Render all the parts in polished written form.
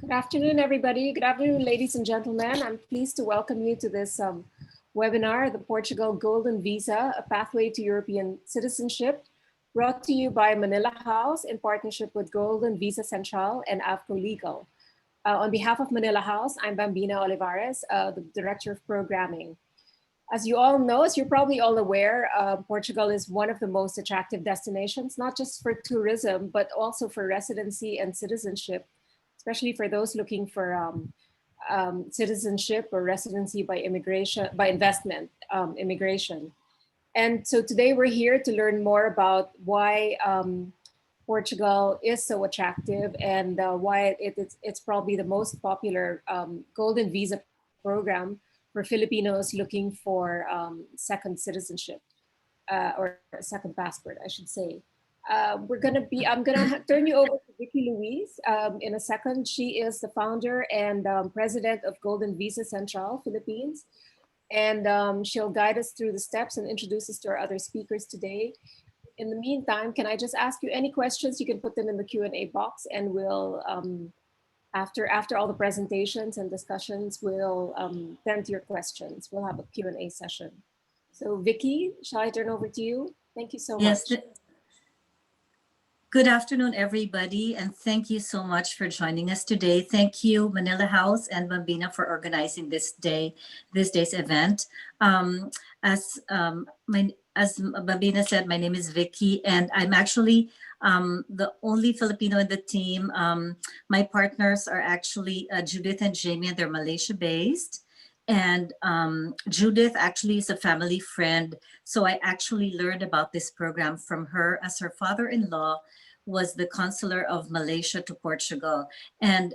Good afternoon, everybody. Good afternoon, ladies and gentlemen. I'm pleased to welcome you to this webinar, the Portugal Golden Visa, a pathway to European citizenship, brought to you by Manila House in partnership with Golden Visa Central and AVCO Legal. On behalf of Manila House, I'm Bambina Olivares, the Director of Programming. As you all know, as you're probably all aware, Portugal is one of the most attractive destinations, not just for tourism, but also for residency and citizenship, especially for those looking for citizenship or residency by immigration, by investment, immigration. And so today we're here to learn more about why Portugal is so attractive and why it's probably the most popular golden visa program for Filipinos looking for second citizenship or second passport, I should say. I'm gonna turn you over to Vicky Louise in a second. She is the founder and president of Golden Visa Central Philippines. And she'll guide us through the steps and introduce us to our other speakers today. In the meantime, can I just ask you any questions? You can put them in the Q&A box and we'll, after all the presentations and discussions, we'll tend to your questions. We'll have a Q&A session. So Vicky, shall I turn over to you? Thank you so much. Good afternoon, everybody, and thank you so much for joining us today. Thank you, Manila House and Bambina, for organizing this day's event. As Bambina said, my name is Vicky, and I'm actually the only Filipino in the team. My partners are actually Judith and Jamie, and they're Malaysia-based. And Judith actually is a family friend. So I actually learned about this program from her, as her father-in-law was the consular of Malaysia to Portugal. And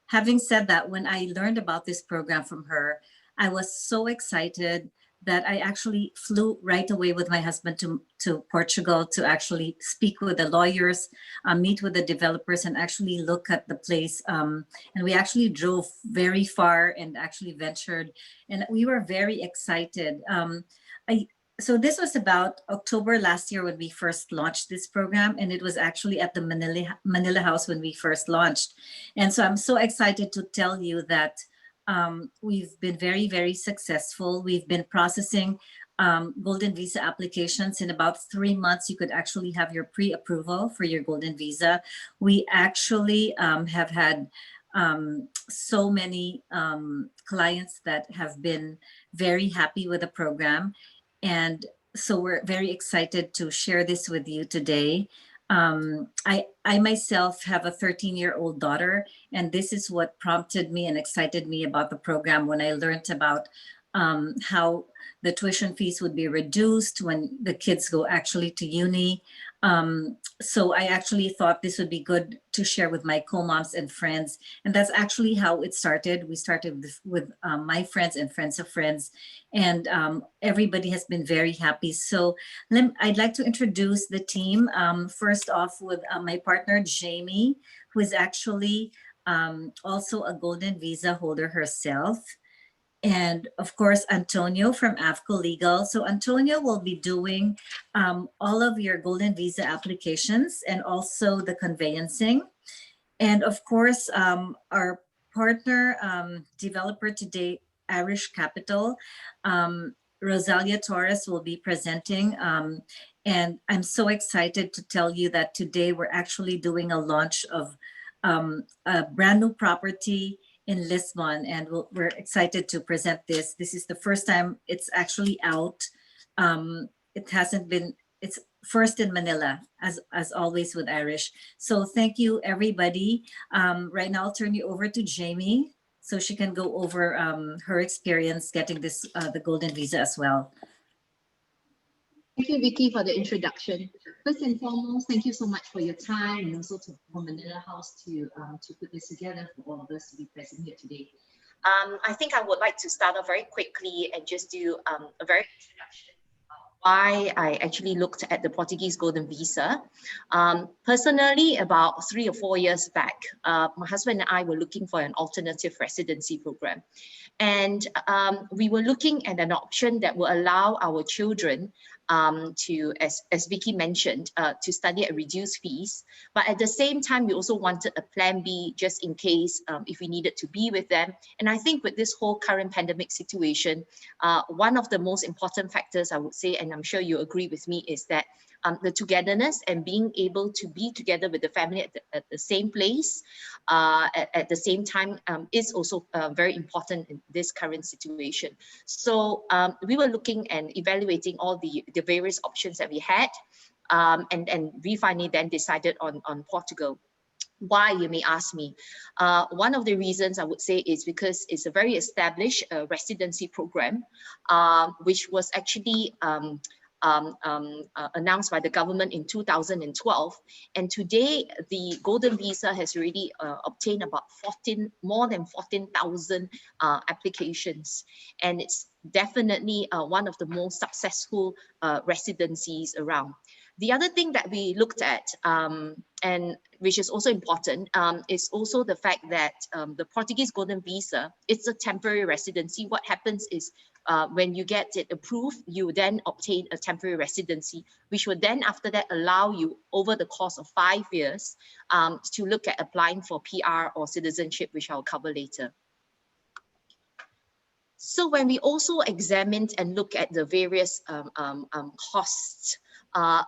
having said that, when I learned about this program from her, I was so excited that I actually flew right away with my husband to Portugal to actually speak with the lawyers, meet with the developers, and actually look at the place. And we actually drove very far and actually ventured, and we were very excited. So this was about October last year when we first launched this program, and it was actually at the Manila House when we first launched. And so I'm so excited to tell you that we've been very, very successful. We've been processing golden visa applications. In about 3 months, you could actually have your pre-approval for your golden visa. We actually have had so many clients that have been very happy with the program. And so we're very excited to share this with you today. I myself have a 13-year-old daughter, and this is what prompted me and excited me about the program when I learned about how the tuition fees would be reduced when the kids go actually to uni. So I actually thought this would be good to share with my co-moms and friends. And that's actually how it started. We started with my friends and friends of friends, and everybody has been very happy. So I'd like to introduce the team. First off with my partner, Jamie, who is actually also a golden visa holder herself. And of course, Antonio from AVCO Legal. So Antonio will be doing all of your golden visa applications and also the conveyancing. And of course, our partner developer today, Irish Capital, Rosalia Torres will be presenting. And I'm so excited to tell you that today we're actually doing a launch of a brand new property in Lisbon, and we're excited to present this. This is the first time it's actually out. It hasn't been, it's first in Manila, as always with Irish. So thank you, everybody. Right now, I'll turn you over to Jamie so she can go over her experience getting this, the golden visa as well. Thank you, Vicky, for the introduction. First and foremost, thank you so much for your time and also for Manila House to put this together for all of us to be present here today. I think I would like to start off very quickly and just do a very introduction why I actually looked at the Portuguese golden visa. Personally, about 3 or 4 years back, my husband and I were looking for an alternative residency program. And we were looking at an option that will allow our children as Vicky mentioned, to study at reduced fees. But at the same time, we also wanted a plan B just in case if we needed to be with them. And I think with this whole current pandemic situation, one of the most important factors I would say, and I'm sure you agree with me, is that the togetherness and being able to be together with the family at the same place at the same time is also very important in this current situation. So we were looking and evaluating all the various options that we had, and we finally then decided on Portugal. Why, you may ask me? One of the reasons I would say is because it's a very established residency program, which was actually announced by the government in 2012. And today, the Golden Visa has already obtained about more than 14,000 applications. And it's definitely one of the most successful residencies around. The other thing that we looked at, and which is also important, is also the fact that the Portuguese Golden Visa, it's a temporary residency. What happens is when you get it approved, you then obtain a temporary residency, which would then after that allow you over the course of 5 years to look at applying for PR or citizenship, which I'll cover later. So when we also examined and look at the various costs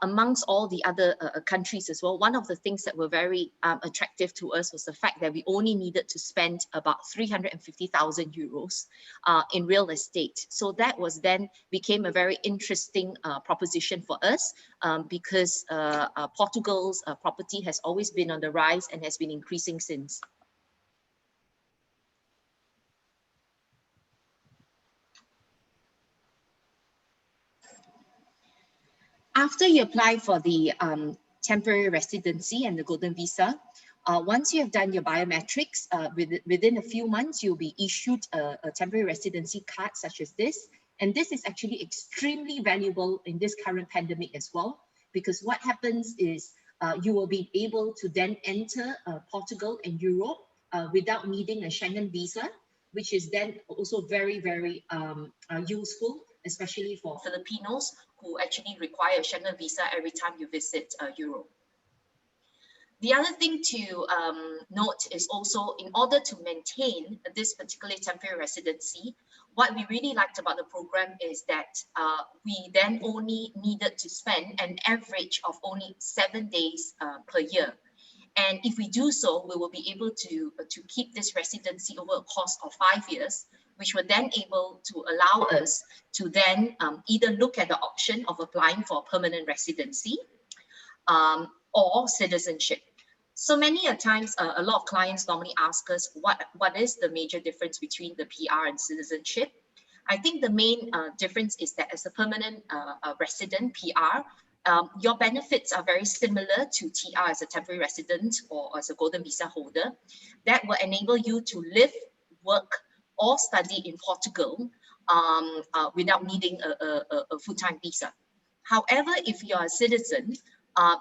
amongst all the other countries as well, one of the things that were very attractive to us was the fact that we only needed to spend about 350,000 euros in real estate. So that was then became a very interesting proposition for us because Portugal's property has always been on the rise and has been increasing since. After you apply for the temporary residency and the Golden Visa, once you have done your biometrics, within a few months, you'll be issued a temporary residency card such as this. And this is actually extremely valuable in this current pandemic as well, because what happens is you will be able to then enter Portugal and Europe without needing a Schengen visa, which is then also very, very useful, especially for Filipinos who actually require a Schengen visa every time you visit Europe. The other thing to note is also, in order to maintain this particular temporary residency, what we really liked about the program is that we then only needed to spend an average of only 7 days per year. And if we do so, we will be able to keep this residency over a course of 5 years, which will then able to allow us to then either look at the option of applying for permanent residency or citizenship. So many a times, a lot of clients normally ask us, what is the major difference between the PR and citizenship? I think the main difference is that as a permanent resident PR, your benefits are very similar to TR as a temporary resident or as a Golden Visa holder. That will enable you to live, work, or study in Portugal without needing a full-time visa. However, if you're a citizen,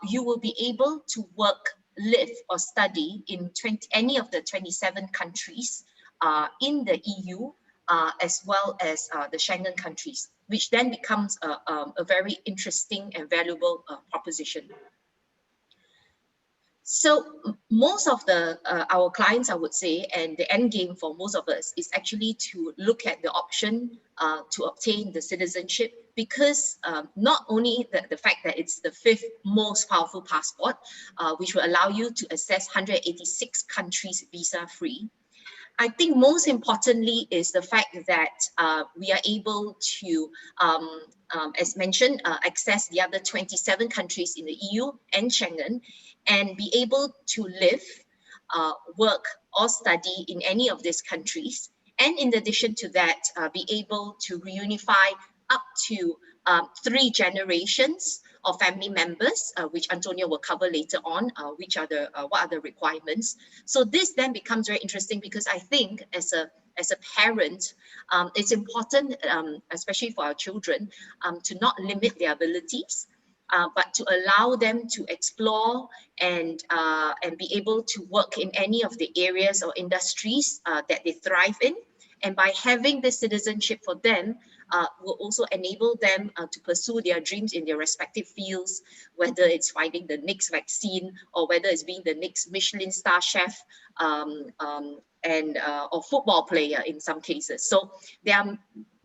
you will be able to work, live, or study in any of the 27 countries in the EU, as well as the Schengen countries, which then becomes a very interesting and valuable proposition. So most of our clients, I would say, and the end game for most of us is actually to look at the option to obtain the citizenship, because not only the fact that it's the 5th most powerful passport, which will allow you to access 186 countries visa-free. I think most importantly is the fact that we are able to, as mentioned, access the other 27 countries in the EU and Schengen, and be able to live, work, or study in any of these countries. And in addition to that, be able to reunify up to 3 generations of family members, which Antonio will cover later on, what are the requirements. So this then becomes very interesting, because I think as a parent, it's important, especially for our children, to not limit their abilities, but to allow them to explore and be able to work in any of the areas or industries that they thrive in. And by having this citizenship for them, will also enable them to pursue their dreams in their respective fields, whether it's finding the next vaccine or whether it's being the next Michelin star chef or football player in some cases. So there are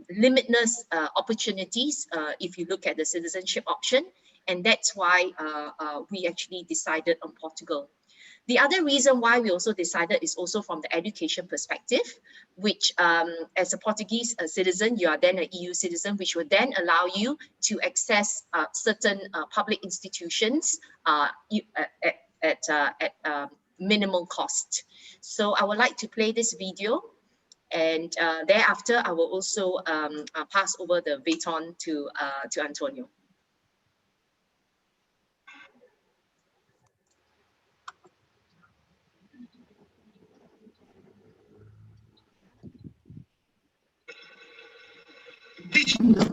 limitless opportunities if you look at the citizenship option, and that's why we actually decided on Portugal. The other reason why we also decided is also from the education perspective, which as a Portuguese citizen, you are then an EU citizen, which will then allow you to access certain public institutions at minimal cost. So I would like to play this video, and thereafter I will also pass over the baton to Antonio. Did you know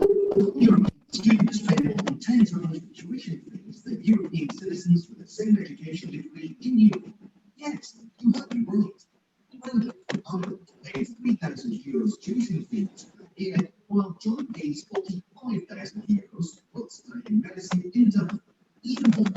European students pay more than 10 times the tuition fees than European citizens with the same education degree in Europe? Yes, you heard me right. Poland pays €3,000 tuition fees per year, while John pays €45,000 for studying medicine in Dublin. Even more,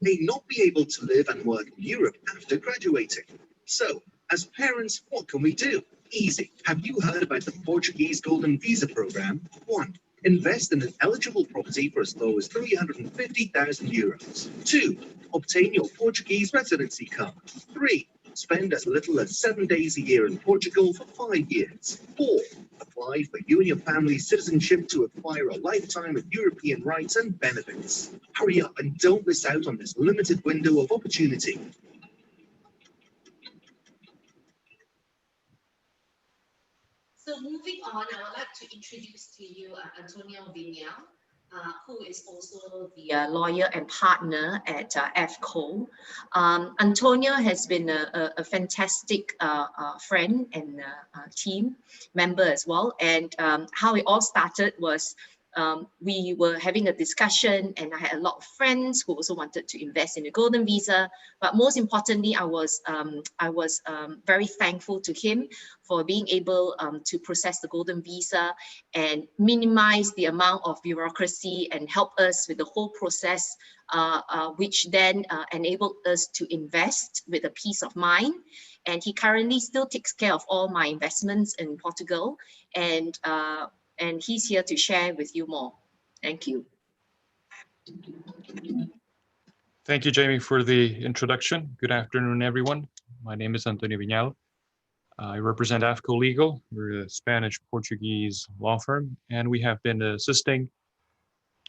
may not be able to live and work in Europe after graduating. So, as parents, what can we do? Easy. Have you heard about the Portuguese Golden Visa Program? 1. Invest in an eligible property for as low as €350,000. 2. Obtain your Portuguese residency card. 3. Spend as little as 7 days a year in Portugal for 5 years. 4. Apply for you and your family's citizenship to acquire a lifetime of European rights and benefits. Hurry up and don't miss out on this limited window of opportunity. So moving on, I would like to introduce to you Antonio Vignal, who is also the lawyer and partner at FCO. Antonio has been a fantastic friend and team member as well. And how it all started was we were having a discussion, and I had a lot of friends who also wanted to invest in the Golden Visa. But most importantly, I was very thankful to him for being able to process the Golden Visa and minimize the amount of bureaucracy and help us with the whole process, which then enabled us to invest with a peace of mind. And he currently still takes care of all my investments in Portugal, and he's here to share with you more. Thank you. Thank you, Jamie, for the introduction. Good afternoon, everyone. My name is Antonio Vignal. I represent AFCO Legal. We're a Spanish-Portuguese law firm, and we have been assisting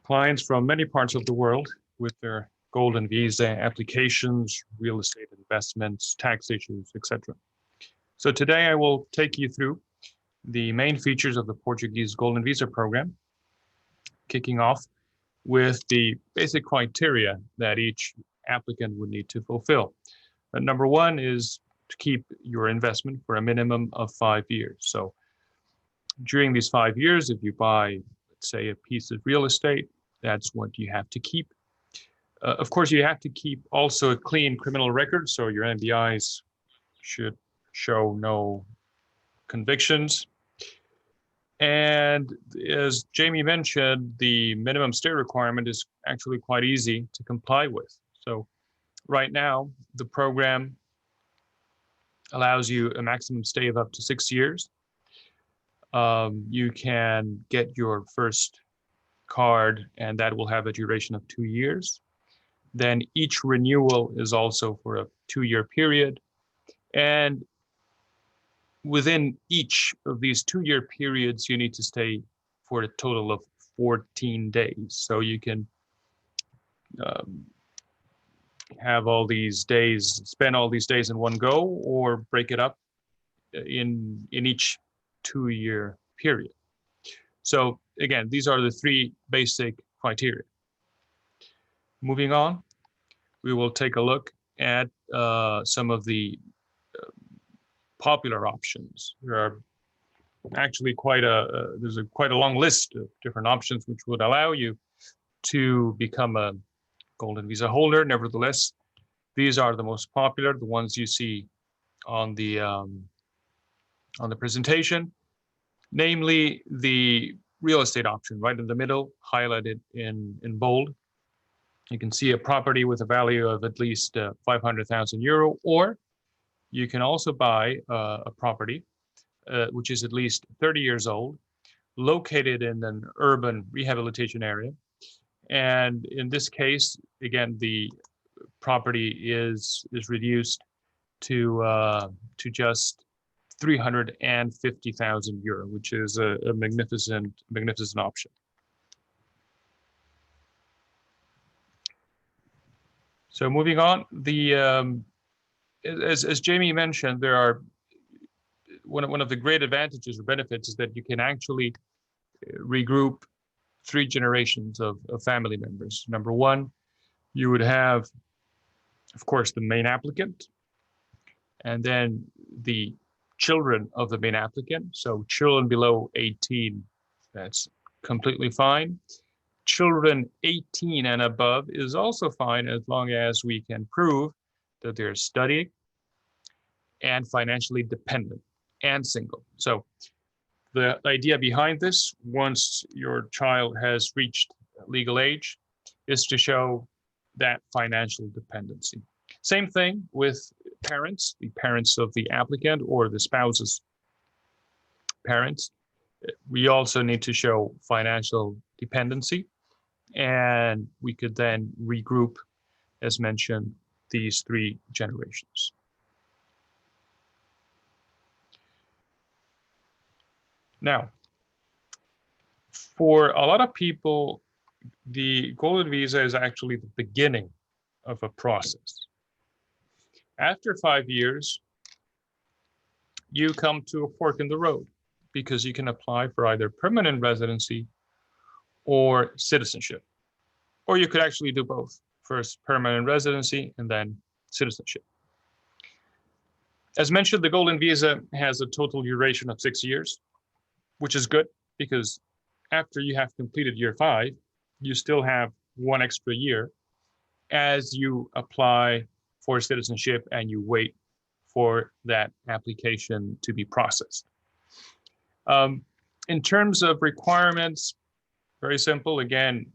clients from many parts of the world with their Golden Visa applications, real estate investments, tax issues, etc. So today I will take you through the main features of the Portuguese Golden Visa program, kicking off with the basic criteria that each applicant would need to fulfill. Number one is to keep your investment for a minimum of 5 years. So during these 5 years, if you buy, let's say, a piece of real estate, that's what you have to keep. Of course, you have to keep also a clean criminal record, so your NBIs should show no convictions. And as Jamie mentioned, the minimum stay requirement is actually quite easy to comply with. So right now, the program allows you a maximum stay of up to 6 years. You can get your first card, and that will have a duration of 2 years. Then each renewal is also for a 2-year period. And within each of these 2-year periods, you need to stay for a total of 14 days. So you can have all these days, spend all these days in one go, or break it up in each 2-year period. So again, these are the 3 basic criteria. Moving on, we will take a look at some of the popular options. There are actually quite a long list of different options which would allow you to become a Golden Visa holder. Nevertheless, these are the most popular, the ones you see on the presentation. namely the real estate option right in the middle, highlighted in bold. You can see a property with a value of at least 500,000 euro, or you can also buy a property which is at least 30 years old, located in an urban rehabilitation area. And in this case, again, the property is reduced to just 350,000 euro, which is a magnificent option. So moving on, as Jamie mentioned, there are one of the great advantages or benefits is that you can actually regroup 3 generations of family members. Number one, you would have, of course, the main applicant, and then the children of the main applicant. So children below 18, that's completely fine. Children 18 and above is also fine, as long as we can prove that they're studying and financially dependent and single. So the idea behind this, once your child has reached legal age, is to show that financial dependency. Same thing with parents, the parents of the applicant or the spouse's parents. We also need to show financial dependency, and we could then regroup, as mentioned, these 3 generations. Now, for a lot of people, the golden visa is actually the beginning of a process. After 5 years, you come to a fork in the road, because you can apply for either permanent residency or citizenship. Or you could actually do both. First permanent residency and then citizenship. As mentioned, the golden visa has a total duration of 6 years, which is good, because after you have completed year 5, you still have 1 extra year as you apply for citizenship and you wait for that application to be processed. In terms of requirements, very simple. Again,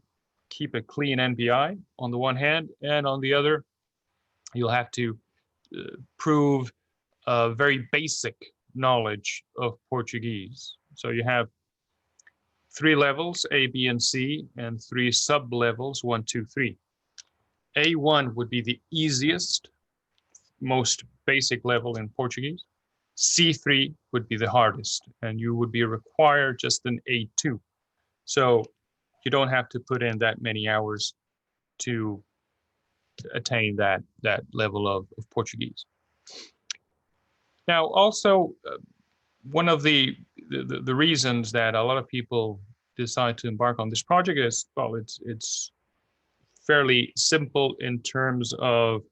keep a clean NBI on the one hand, and on the other, you'll have to prove a very basic knowledge of Portuguese. So you have 3 levels, A, B, and C, and 3 sub-levels, 1, 2, 3. A1 would be the easiest, most basic level in Portuguese. C3 would be the hardest, and you would be required just an A2. So you don't have to put in that many hours to attain that level of Portuguese. Now, also, one of the reasons that a lot of people decide to embark on this project is, well, it's fairly simple in terms of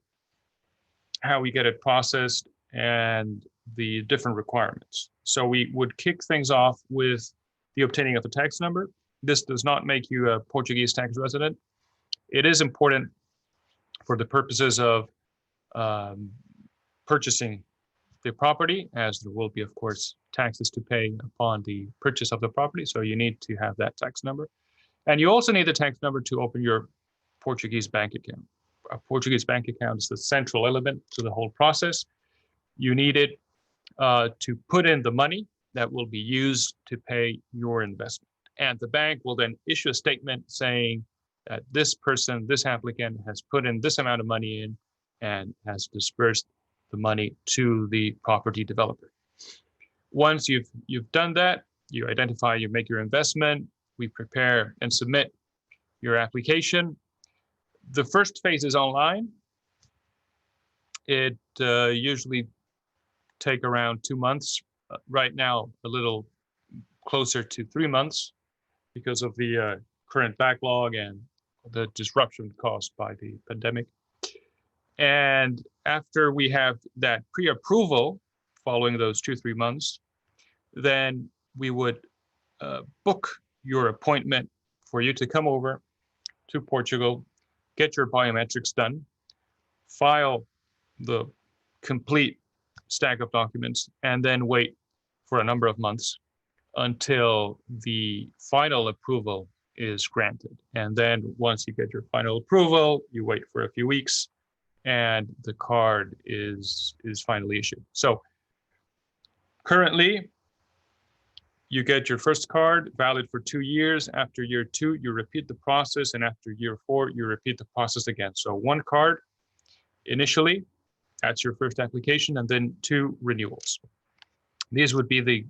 how we get it processed and the different requirements. So we would kick things off with the obtaining of a tax number. This does not make you a Portuguese tax resident. It is important for the purposes of purchasing the property, as there will be, of course, taxes to pay upon the purchase of the property. So you need to have that tax number. And you also need the tax number to open your Portuguese bank account. A Portuguese bank account is the central element to the whole process. You need it to put in the money that will be used to pay your investment. And the bank will then issue a statement saying that this person, this applicant, has put in this amount of money in and has dispersed the money to the property developer. Once you've done that, you identify, you make your investment, we prepare and submit your application. The first phase is online. It usually take around 2 months. Right now, a little closer to 3 months because of the current backlog and the disruption caused by the pandemic. And after we have that pre-approval, following those 2-3 months, then we would book your appointment for you to come over to Portugal, get your biometrics done, file the complete stack of documents, and then wait for a number of months until the final approval is granted. And then once you get your final approval, you wait for a few weeks and the card is finally issued. So currently, you get your first card valid for 2 years. After year 2, you repeat the process, and after year 4, you repeat the process again. So 1 card initially, that's your first application, and then 2 renewals. These would be the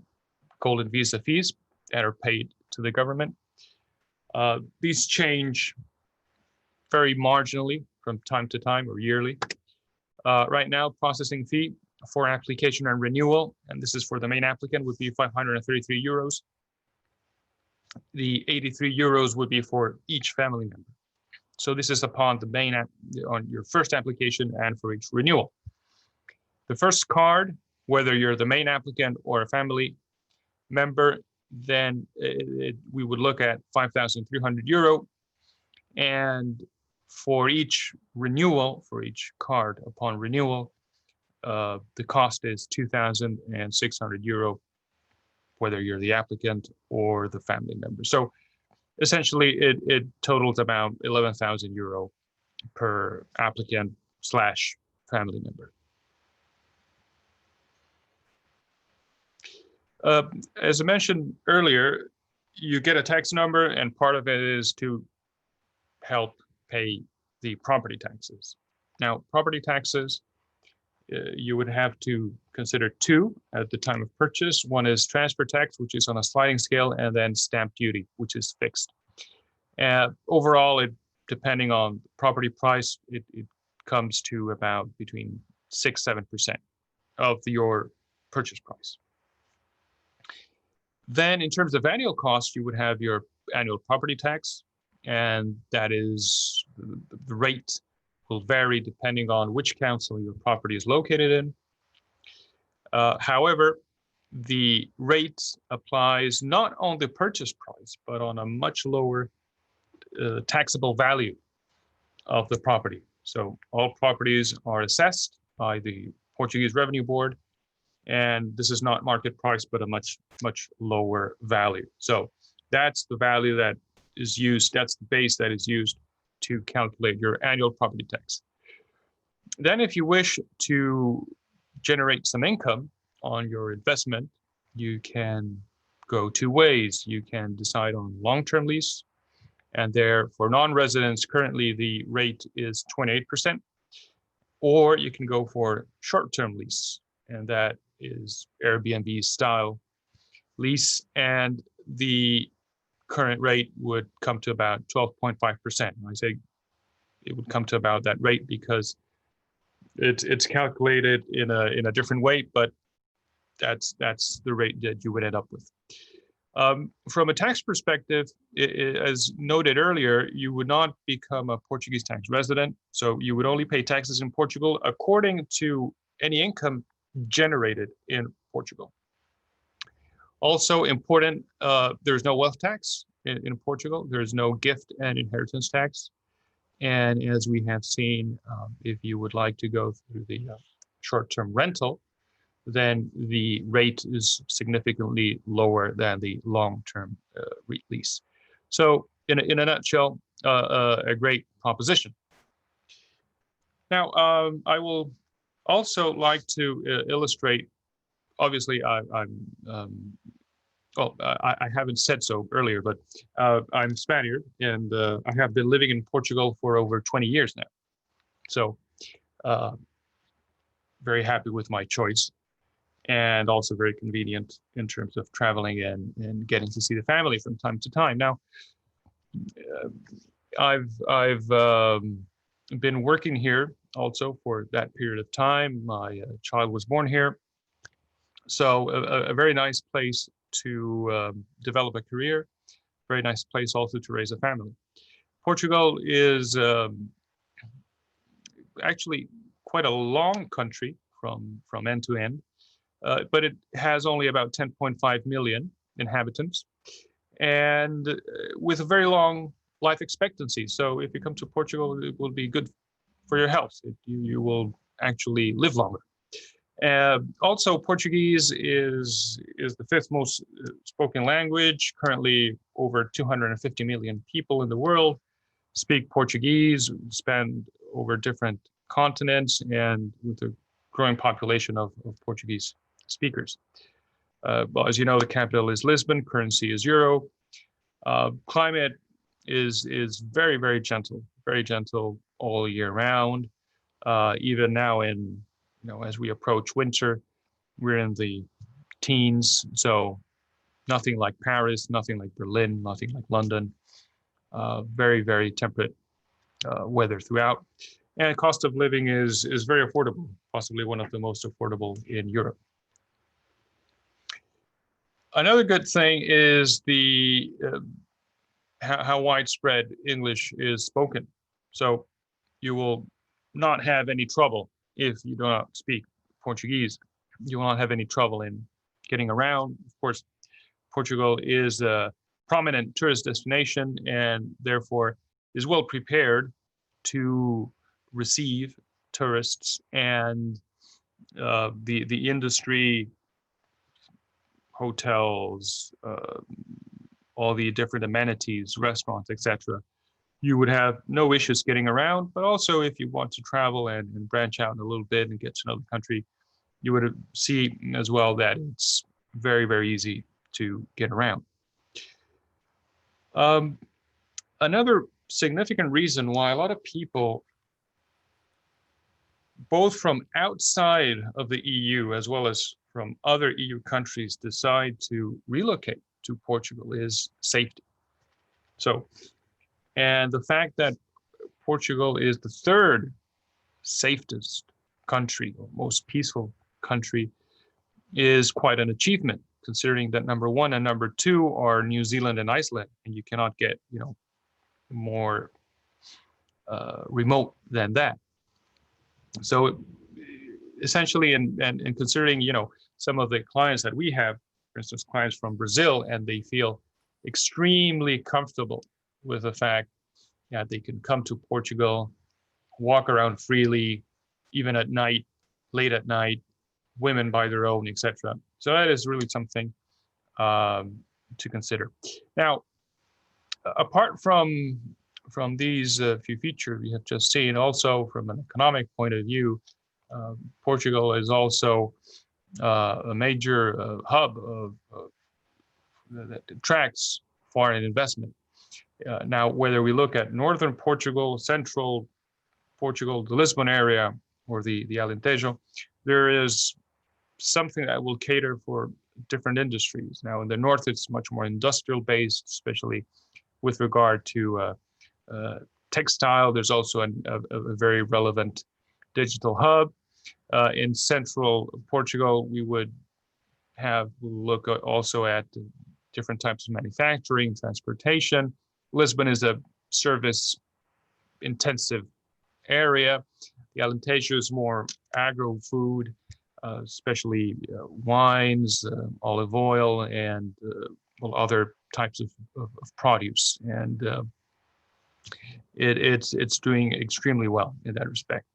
golden visa fees that are paid to the government. These change very marginally from time to time or yearly. Right now, processing fee for application and renewal, and this is for the main applicant, would be 533 euros. The 83 euros would be for each family member. So this is upon the main on your first application and for each renewal. The first card, whether you're the main applicant or a family member, then we would look at 5,300 euro. And for each renewal, for each card upon renewal, the cost is 2,600 euro, whether you're the applicant or the family member. So essentially, it totals about 11,000 euro per applicant / family member. As I mentioned earlier, you get a tax number, and part of it is to help pay the property taxes. Now, property taxes, you would have to consider 2 at the time of purchase. One is transfer tax, which is on a sliding scale, and then stamp duty, which is fixed. Overall, depending on the property price, it comes to about between 6–7% of your purchase price. Then in terms of annual cost, you would have your annual property tax, and that is the rate will vary depending on which council your property is located in. However, the rate applies not on the purchase price, but on a much lower taxable value of the property. So all properties are assessed by the Portuguese Revenue Board, and this is not market price, but a much lower value. So that's the value that is used, that's the base that is used to calculate your annual property tax. Then if you wish to generate some income on your investment, you can go 2 ways. You can decide on long-term lease, and there for non-residents, currently the rate is 28%, or you can go for short-term lease, and that is Airbnb style lease, and the current rate would come to about 12.5%. I say it would come to about that rate because it's calculated in a different way, but that's the rate that you would end up with. From a tax perspective, as noted earlier, you would not become a Portuguese tax resident, so you would only pay taxes in Portugal according to any income generated in Portugal. Also important, there's no wealth tax in Portugal. There's no gift and inheritance tax. And as we have seen, if you would like to go through the short-term rental, then the rate is significantly lower than the long-term lease. So in a nutshell, a great proposition. Now, I will also like to illustrate, obviously I haven't said so earlier, but I'm Spaniard, and I have been living in Portugal for over 20 years now. So very happy with my choice, and also very convenient in terms of traveling and getting to see the family from time to time. Now, I've been working here also for that period of time. My child was born here. So a very nice place to develop a career, very nice place also to raise a family. Portugal is actually quite a long country from end to end, but it has only about 10.5 million inhabitants, and with a very long life expectancy. So if you come to Portugal, it will be good for your health. You will actually live longer. Also, Portuguese is the fifth most spoken language. Currently, over 250 million people in the world speak Portuguese, span over different continents, and with a growing population of Portuguese speakers. Well, as you know, the capital is Lisbon, currency is euro. Climate is very, very gentle all year round. Even now as we approach winter, we're in the teens, so nothing like Paris, nothing like Berlin, nothing like London. Very, very temperate weather throughout. And cost of living is very affordable, possibly one of the most affordable in Europe. Another good thing is the how widespread English is spoken. So you will not have any trouble if you do not speak Portuguese. You will not have any trouble in getting around. Of course, Portugal is a prominent tourist destination and therefore is well prepared to receive tourists, and the industry, hotels, all the different amenities, restaurants, etc. You would have no issues getting around. But also, if you want to travel and branch out a little bit and get to know the country, you would see as well that it's very, very easy to get around. Another significant reason why a lot of people, both from outside of the EU as well as from other EU countries, decide to relocate to Portugal is safety. So, and the fact that Portugal is the third safest country, or most peaceful country, is quite an achievement, considering that number one and number two are New Zealand and Iceland, and you cannot get, more remote than that. So essentially, and considering, some of the clients that we have, for instance, clients from Brazil, and they feel extremely comfortable with the fact that they can come to Portugal, walk around freely, even at night, late at night, women by their own, etc. So that is really something to consider. Now, apart from these few features we have just seen, also from an economic point of view, Portugal is also a major hub that attracts foreign investment. Now, whether we look at northern Portugal, central Portugal, the Lisbon area, or the Alentejo, there is something that will cater for different industries. Now, in the north, it's much more industrial based, especially with regard to textile. There's also a very relevant digital hub. In central Portugal, we would look also at different types of manufacturing, transportation. Lisbon is a service-intensive area. The Alentejo is more agro-food, especially wines, olive oil, and other types of produce. And it's doing extremely well in that respect.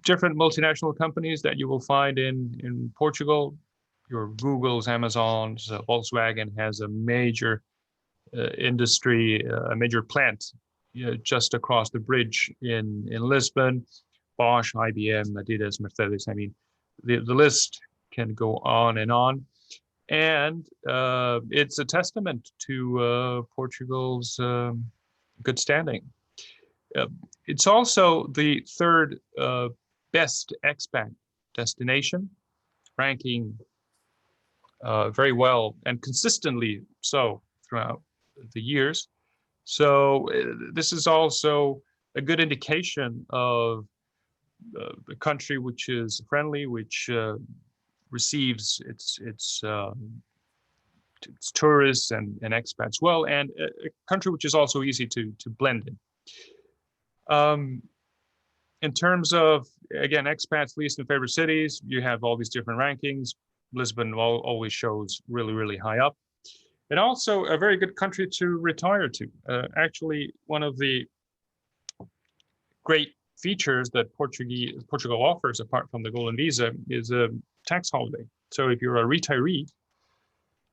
Different multinational companies that you will find in Portugal, your Googles, Amazons, Volkswagen has a major industry, a major plant just across the bridge in Lisbon. Bosch, IBM, Adidas, Mercedes. I mean, the list can go on. And it's a testament to Portugal's good standing. It's also the third best expat destination, ranking very well and consistently so throughout the years. So this is also a good indication of the country which is friendly, which receives its tourists and expats well, and a country which is also easy to blend in. In terms of, again, expats, least and favorite cities, you have all these different rankings. Lisbon always shows really, really high up. And also a very good country to retire to. Actually, one of the great features that Portugal offers, apart from the Golden Visa, is a tax holiday. So if you're a retiree,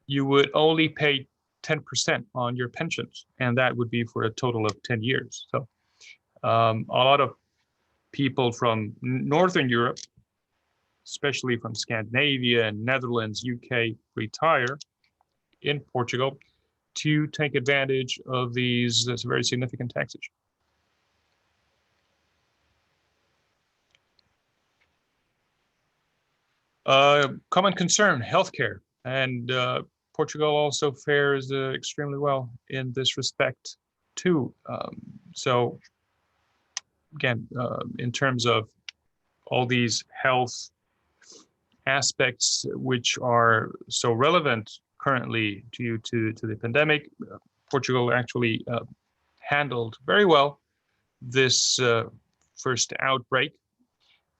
you would only pay 10% on your pensions, and that would be for a total of 10 years. So a lot of people from Northern Europe, especially from Scandinavia and Netherlands, UK, retire in Portugal to take advantage of these very significant taxation. Common concern, healthcare, and Portugal also fares extremely well in this respect too. So again, in terms of all these health aspects which are so relevant currently due to the pandemic, Portugal actually handled very well this first outbreak,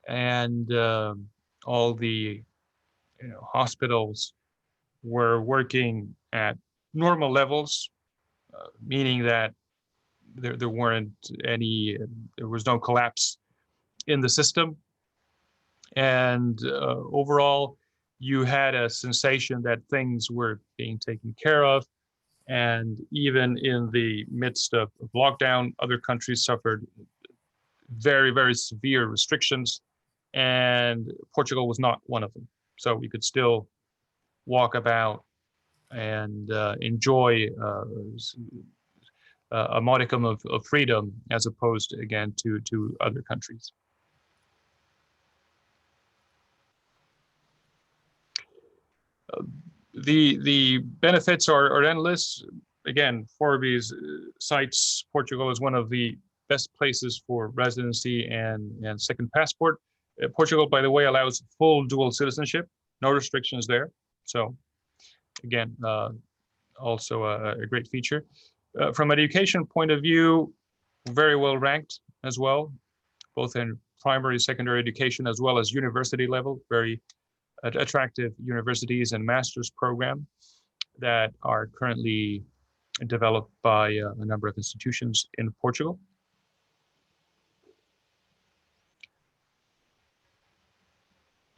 and all the hospitals were working at normal levels, meaning that there was no collapse in the system. And overall, you had a sensation that things were being taken care of. And even in the midst of lockdown, other countries suffered very, very severe restrictions, and Portugal was not one of them. So we could still walk about and enjoy a modicum of freedom, as opposed, again, to other countries. The benefits are endless. Again, Forbes cites Portugal as one of the best places for residency and second passport. Portugal, by the way, allows full dual citizenship, no restrictions there. So again, also a great feature. From an education point of view, very well ranked as well, both in primary, secondary education, as well as university level. Very attractive universities and master's program that are currently developed by a number of institutions in Portugal.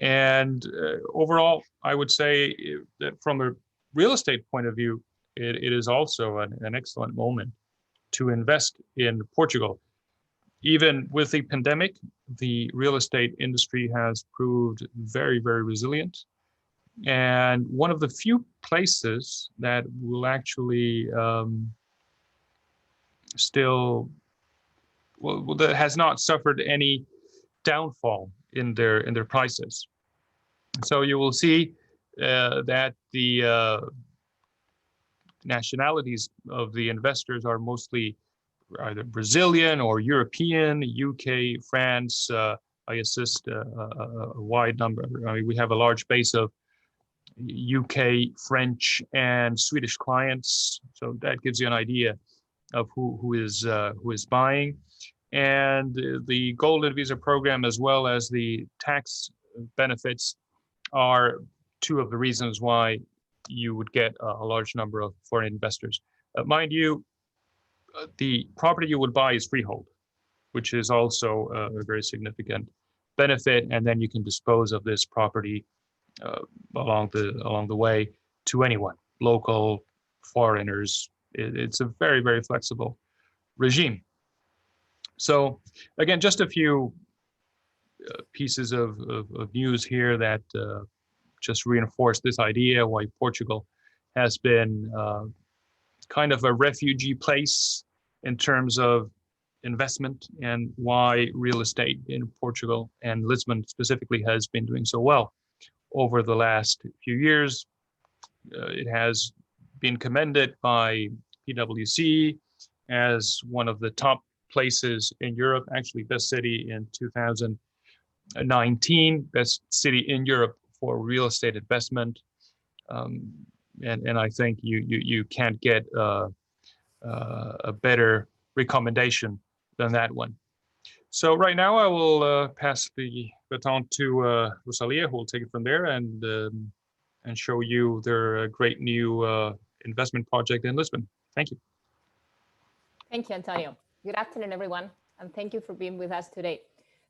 And overall, I would say that from a real estate point of view, it is also an excellent moment to invest in Portugal. Even with the pandemic, the real estate industry has proved very, very resilient. And one of the few places that will actually that has not suffered any downfall in their prices. So you will see that the nationalities of the investors are mostly either Brazilian or European, UK, France. I assist a wide number. I mean, we have a large base of UK, French, and Swedish clients. So that gives you an idea of who is buying. And the Golden Visa program, as well as the tax benefits, are two of the reasons why you would get a large number of foreign investors. Mind you, the property you would buy is freehold, which is also a very significant benefit. And then you can dispose of this property along the way to anyone, local, foreigners. It's a very, very flexible regime. So again, just a few pieces of news here that just reinforce this idea why Portugal has been kind of a refugee place in terms of investment, and why real estate in Portugal and Lisbon specifically has been doing so well over the last few years. It has been commended by PwC as one of the top places in Europe, actually best city in 2019, best city in Europe for real estate investment. And I think you can't get a better recommendation than that one. So right now I will pass the baton to Rosalia, who will take it from there and show you their great new investment project in Lisbon. Thank you. Thank you, Antonio. Good afternoon, everyone. and thank you for being with us today.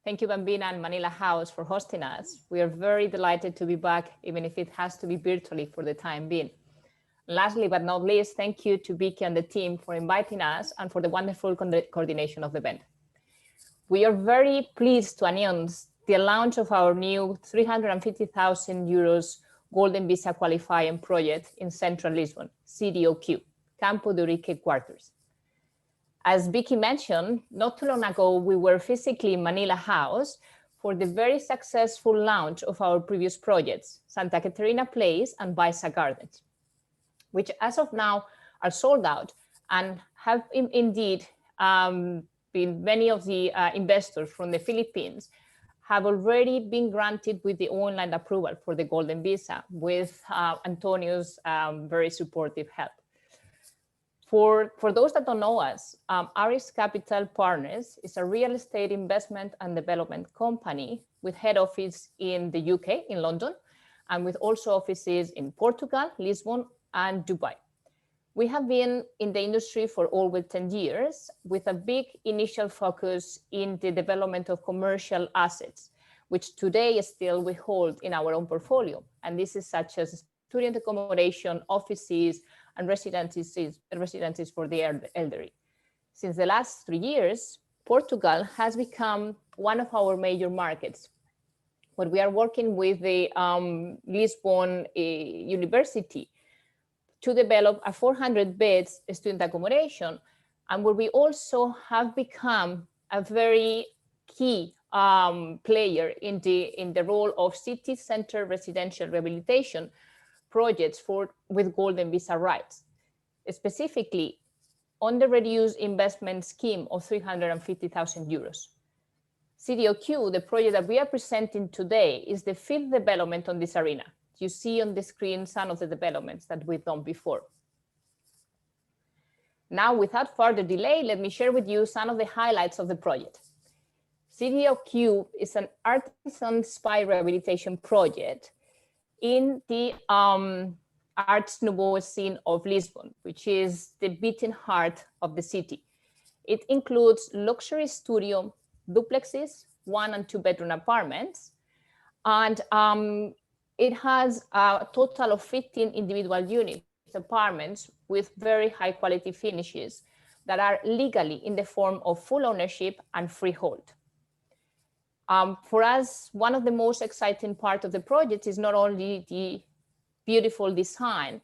Thank you, Bambina and Manila House, for hosting us. We are very delighted to be back, even if it has to be virtually for the time being. Lastly, but not least, thank you to Vicky and the team for inviting us and for the wonderful coordination of the event. We are very pleased to announce the launch of our new 350,000 euros Golden Visa qualifying project in central Lisbon, CDOQ, Campo de Urique quarters. As Vicky mentioned, not too long ago, we were physically in Manila House for the very successful launch of our previous projects, Santa Caterina Place and Baisa Gardens, which as of now are sold out and have indeed been many of the investors from the Philippines have already been granted with the online approval for the Golden Visa with Antonio's very supportive help. For those that don't know us, Aris Capital Partners is a real estate investment and development company with head office in the UK, in London, and with also offices in Portugal, Lisbon, and Dubai. We have been in the industry for over 10 years with a big initial focus in the development of commercial assets, which today still we hold in our own portfolio. And this is such as student accommodation, offices, and residencies for the elderly. Since the last 3 years, Portugal has become one of our major markets. But we are working with the Lisbon University to develop a 400 beds student accommodation, and where we also have become a very key player in the role of city center residential rehabilitation projects with Golden Visa rights, specifically on the reduced investment scheme of 350,000 euros. CDOQ, the project that we are presenting today, is the 5th development on this arena. You see on the screen some of the developments that we've done before. Now, without further delay, let me share with you some of the highlights of the project. CDOQ is an artisan-inspired rehabilitation project in the Arts Nouveau scene of Lisbon, which is the beating heart of the city. It includes luxury studio, duplexes, 1 and 2 bedroom apartments, and it has a total of 15 individual units, apartments with very high quality finishes that are legally in the form of full ownership and freehold. For us, one of the most exciting parts of the project is not only the beautiful design,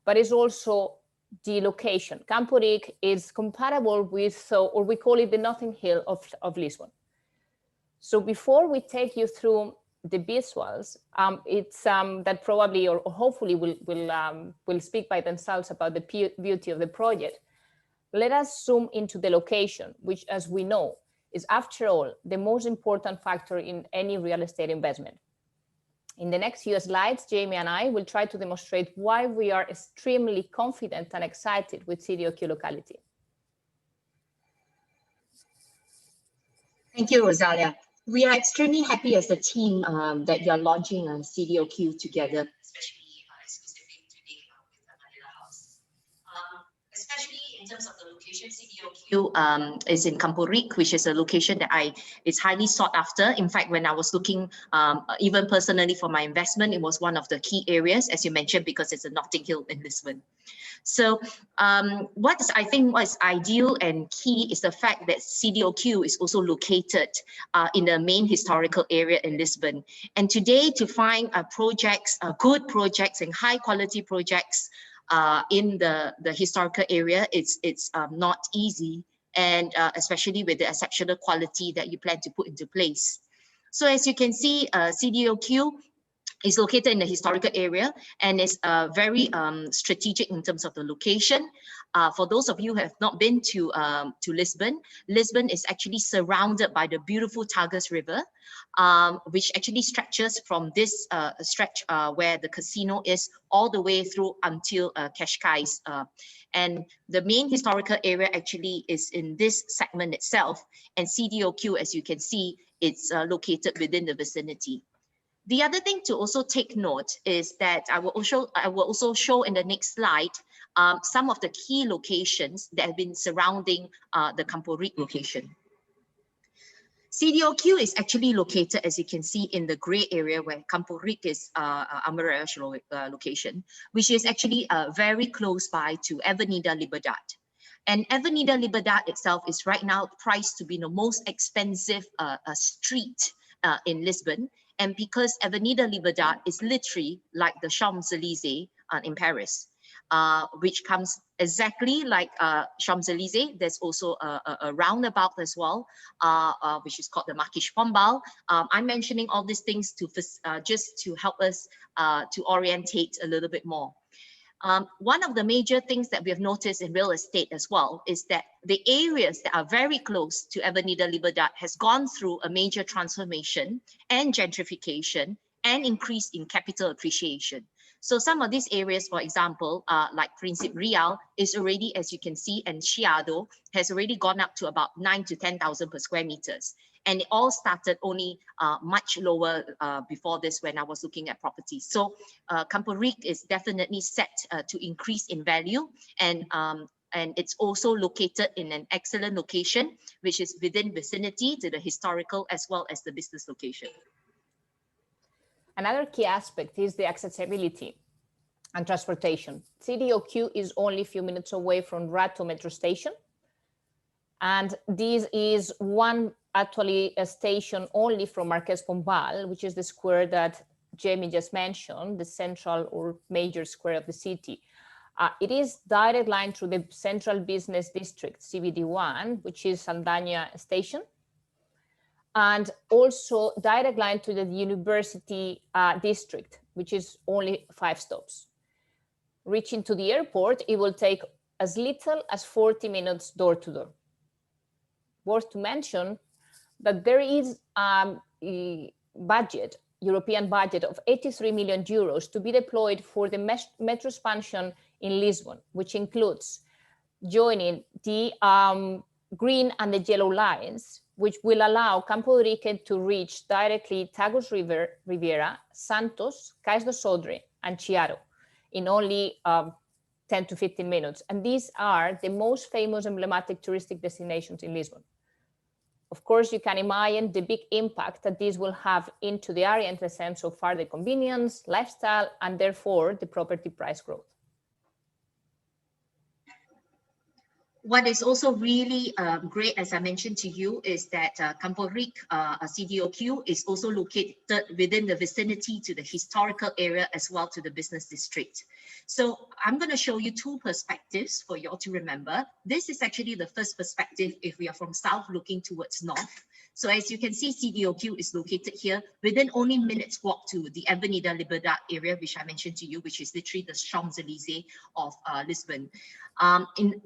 but it's also the location. Campo Urique is compatible with, or we call it the Notting Hill of Lisbon. So before we take you through the visuals, it's that probably or hopefully will speak by themselves about the beauty of the project. Let us zoom into the location, which, as we know, is, after all, the most important factor in any real estate investment. In the next few slides, Jamie and I will try to demonstrate why we are extremely confident and excited with CDOQ locality. Thank you, Rosalia. We are extremely happy as a team that you're launching a CDOQ together, especially exclusively today with the Manila House. Especially in terms of the location, CDOQ is in Campo Urique, which is a location that is highly sought after. In fact, when I was looking, even personally for my investment, it was one of the key areas, as you mentioned, because it's a Notting Hill in Lisbon. So I think what is ideal and key is the fact that CDOQ is also located in the main historical area in Lisbon. And today, to find projects, good projects and high quality projects in the historical area, it's not easy, and especially with the exceptional quality that you plan to put into place. So as you can see, CDOQ is located in the historical area and is very strategic in terms of the location. For those of you who have not been to Lisbon, Lisbon is actually surrounded by the beautiful Tagus River, which actually stretches from this stretch where the casino is all the way through until Cascais. And the main historical area actually is in this segment itself, and CDOQ, as you can see, it's located within the vicinity. The other thing to also take note is that I will also show in the next slide some of the key locations that have been surrounding the Campo Urique location. CDOQ is actually located, as you can see, in the grey area where Campo Ric is Olivares location, which is actually very close by to Avenida Liberdade. And Avenida Liberdade itself is right now priced to be the most expensive street in Lisbon. And because Avenida Liberdade is literally like the Champs-Élysées in Paris, which comes exactly like Champs-Élysées. There's also a roundabout as well, which is called the Marquis Pombal. I'm mentioning all these things to just to help us to orientate a little bit more. One of the major things that we have noticed in real estate as well is that the areas that are very close to Avenida Liberdade has gone through a major transformation and gentrification and increase in capital appreciation. So some of these areas, for example, like Príncipe Real is already, as you can see, and Chiado has already gone up to about 9,000 to 10,000 per square meters. And it all started only much lower before this when I was looking at properties. So Campo Ric is definitely set to increase in value, and it's also located in an excellent location, which is within vicinity to the historical as well as the business location. Another key aspect is the accessibility and transportation. CDOQ is only a few minutes away from Rato metro station. And this is actually a station only from Marqués Pombal, which is the square that Jamie just mentioned, the central or major square of the city. It is direct line through the central business district, CBD1, which is Saldanha station. And also direct line to the university district, which is only 5 stops. Reaching to the airport, it will take as little as 40 minutes door to door. Worth to mention that there is a budget, European budget of 83 million euros to be deployed for the metro expansion in Lisbon, which includes joining the green and the yellow lines, which will allow Campo Ric to reach directly Tagus River, Riviera, Santos, Cais do Sodre, and Chiado in only 10 to 15 minutes. And these are the most famous emblematic touristic destinations in Lisbon. Of course, you can imagine the big impact that this will have into the area in the sense of further convenience, lifestyle, and therefore the property price growth. What is also really great, as I mentioned to you, is that Campo Ric CDOQ is also located within the vicinity to the historical area as well to the business district. So I'm going to show you 2 perspectives for you all to remember. This is actually the first perspective if we are from south looking towards north. So as you can see, CDOQ is located here within only minutes walk to the Avenida Liberdade area, which I mentioned to you, which is literally the Champs-Élysées of Lisbon.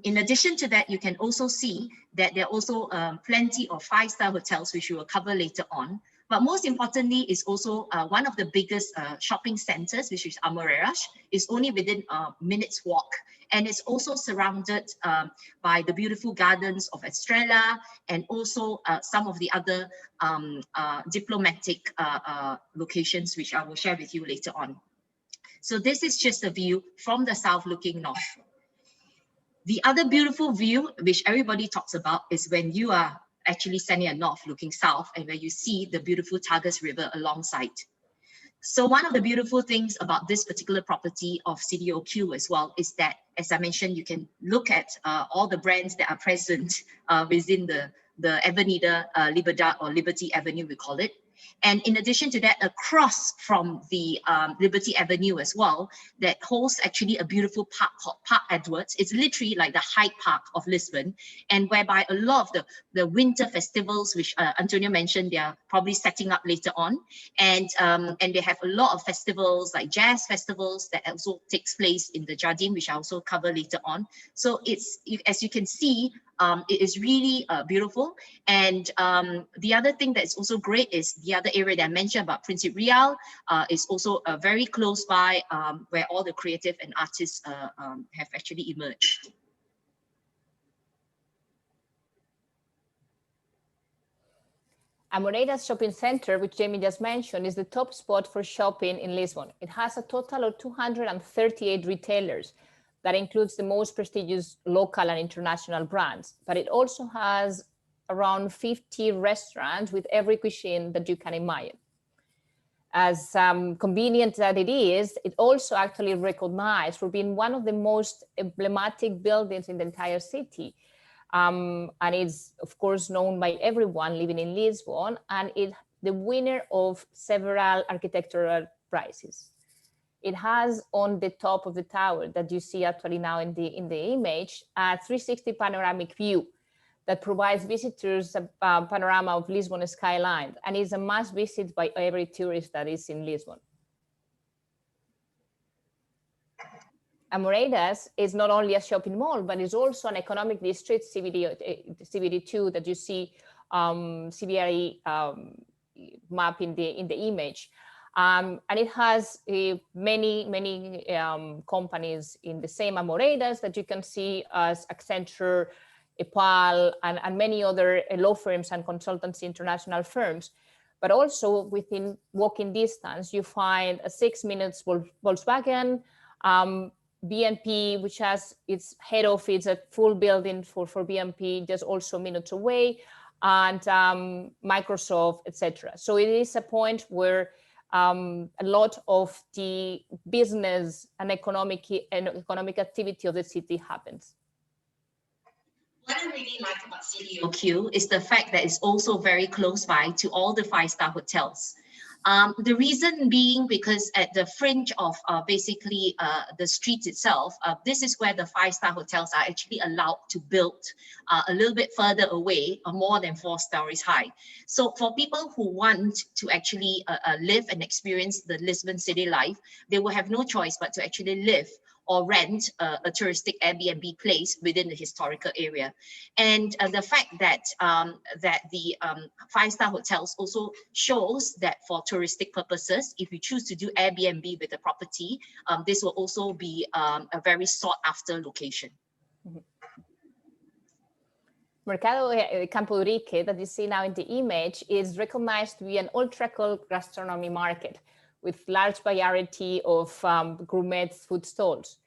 In addition to that, you can also see that there are also plenty of 5-star hotels, which we will cover later on. But most importantly is also one of the biggest shopping centers, which is Olivares, is only within a minute's walk. And it's also surrounded by the beautiful gardens of Estrella and also some of the other diplomatic locations, which I will share with you later on. So this is just a view from the south looking north. The other beautiful view, which everybody talks about, is when you are actually standing at north looking south and where you see the beautiful Tagus River alongside. So one of the beautiful things about this particular property of CDOQ as well is that, as I mentioned, you can look at all the brands that are present within the Avenida Liberdade or Liberty Avenue, we call it. And in addition to that, across from the Liberty Avenue as well, that holds actually a beautiful park called Park Edwards. It's literally like the Hyde Park of Lisbon, and whereby a lot of the winter festivals, which Antonio mentioned, they are probably setting up later on. And they have a lot of festivals like jazz festivals that also takes place in the Jardin, which I also cover later on. So it's, as you can see, it is really beautiful. And the other thing that's also great is the other area that I mentioned about Príncipe Real is also very close by where all the creative and artists have actually emerged. Amoreiras Shopping Center, which Jamie just mentioned, is the top spot for shopping in Lisbon. It has a total of 238 retailers. That includes the most prestigious local and international brands, but it also has around 50 restaurants with every cuisine that you can imagine. As convenient that it is, it also actually recognized for being one of the most emblematic buildings in the entire city. And it's, of course, known by everyone living in Lisbon, and it's the winner of several architectural prizes. It has on the top of the tower that you see actually now in the image, a 360 panoramic view that provides visitors a panorama of Lisbon skyline, and is a must visit by every tourist that is in Lisbon. Amoreiras is not only a shopping mall, but it's also an economic district, CBD2, that you see CBRE map in the image. And it has many companies in the same Amoreiras that you can see as Accenture, EPAL, and many other law firms and consultancy international firms. But also within walking distance, you find a 6 minutes Volkswagen, BNP, which has its head office, a full building for BNP, just also minutes away, and Microsoft, etc. So it is a point where a lot of the business and economic activity of the city happens. What I really like about CDOQ is the fact that it's also very close by to all the five-star hotels. The reason being because at the fringe of basically the street itself, this is where the five-star hotels are actually allowed to build a little bit further away, more than 4 stories high. So for people who want to actually live and experience the Lisbon city life, they will have no choice but to actually live or rent a touristic Airbnb place within the historical area. And the fact that the five-star hotels also shows that for touristic purposes, if you choose to do Airbnb with the property, this will also be a very sought after location. Mm-hmm. Mercado Campo Urique, that you see now in the image, is recognized to be an ultra-cool gastronomy market with large variety of gourmet food stalls.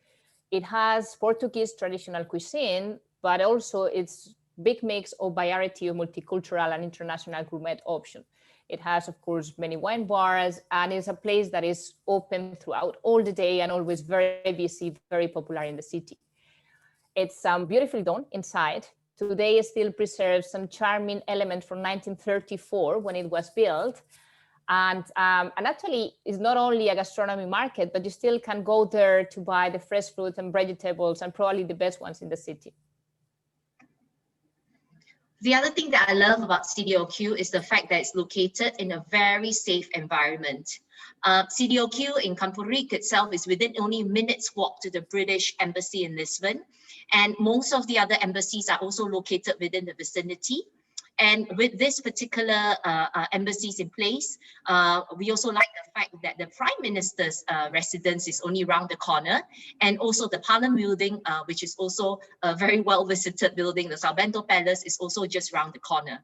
It has Portuguese traditional cuisine, but also it's big mix of variety of multicultural and international gourmet options. It has, of course, many wine bars, and it's a place that is open throughout all the day and always very busy, very popular in the city. It's beautifully done inside. Today it still preserves some charming elements from 1934 when it was built. And actually, it's not only a gastronomy market, but you still can go there to buy the fresh fruits and vegetables, and probably the best ones in the city. The other thing that I love about CDOQ is the fact that it's located in a very safe environment. CDOQ in Campo Urique itself is within only minutes walk to the British Embassy in Lisbon. And most of the other embassies are also located within the vicinity. And with this particular embassies in place, we also like the fact that the Prime Minister's residence is only around the corner, and also the Parliament building, which is also a very well visited building, the Salvento Palace, is also just around the corner.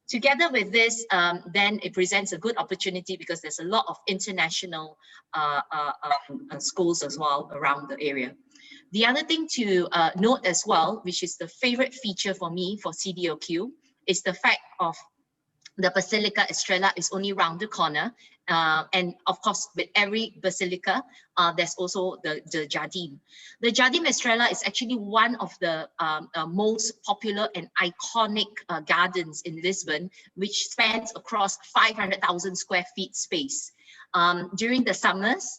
Together with this, then it presents a good opportunity because there's a lot of international schools as well around the area. The other thing to note as well, which is the favorite feature for me for CDOQ, is the fact of the Basilica Estrella is only around the corner. And of course, with every basilica, there's also the Jardim. The Jardim Estrella is actually one of the most popular and iconic gardens in Lisbon, which spans across 500,000 square feet space. During the summers,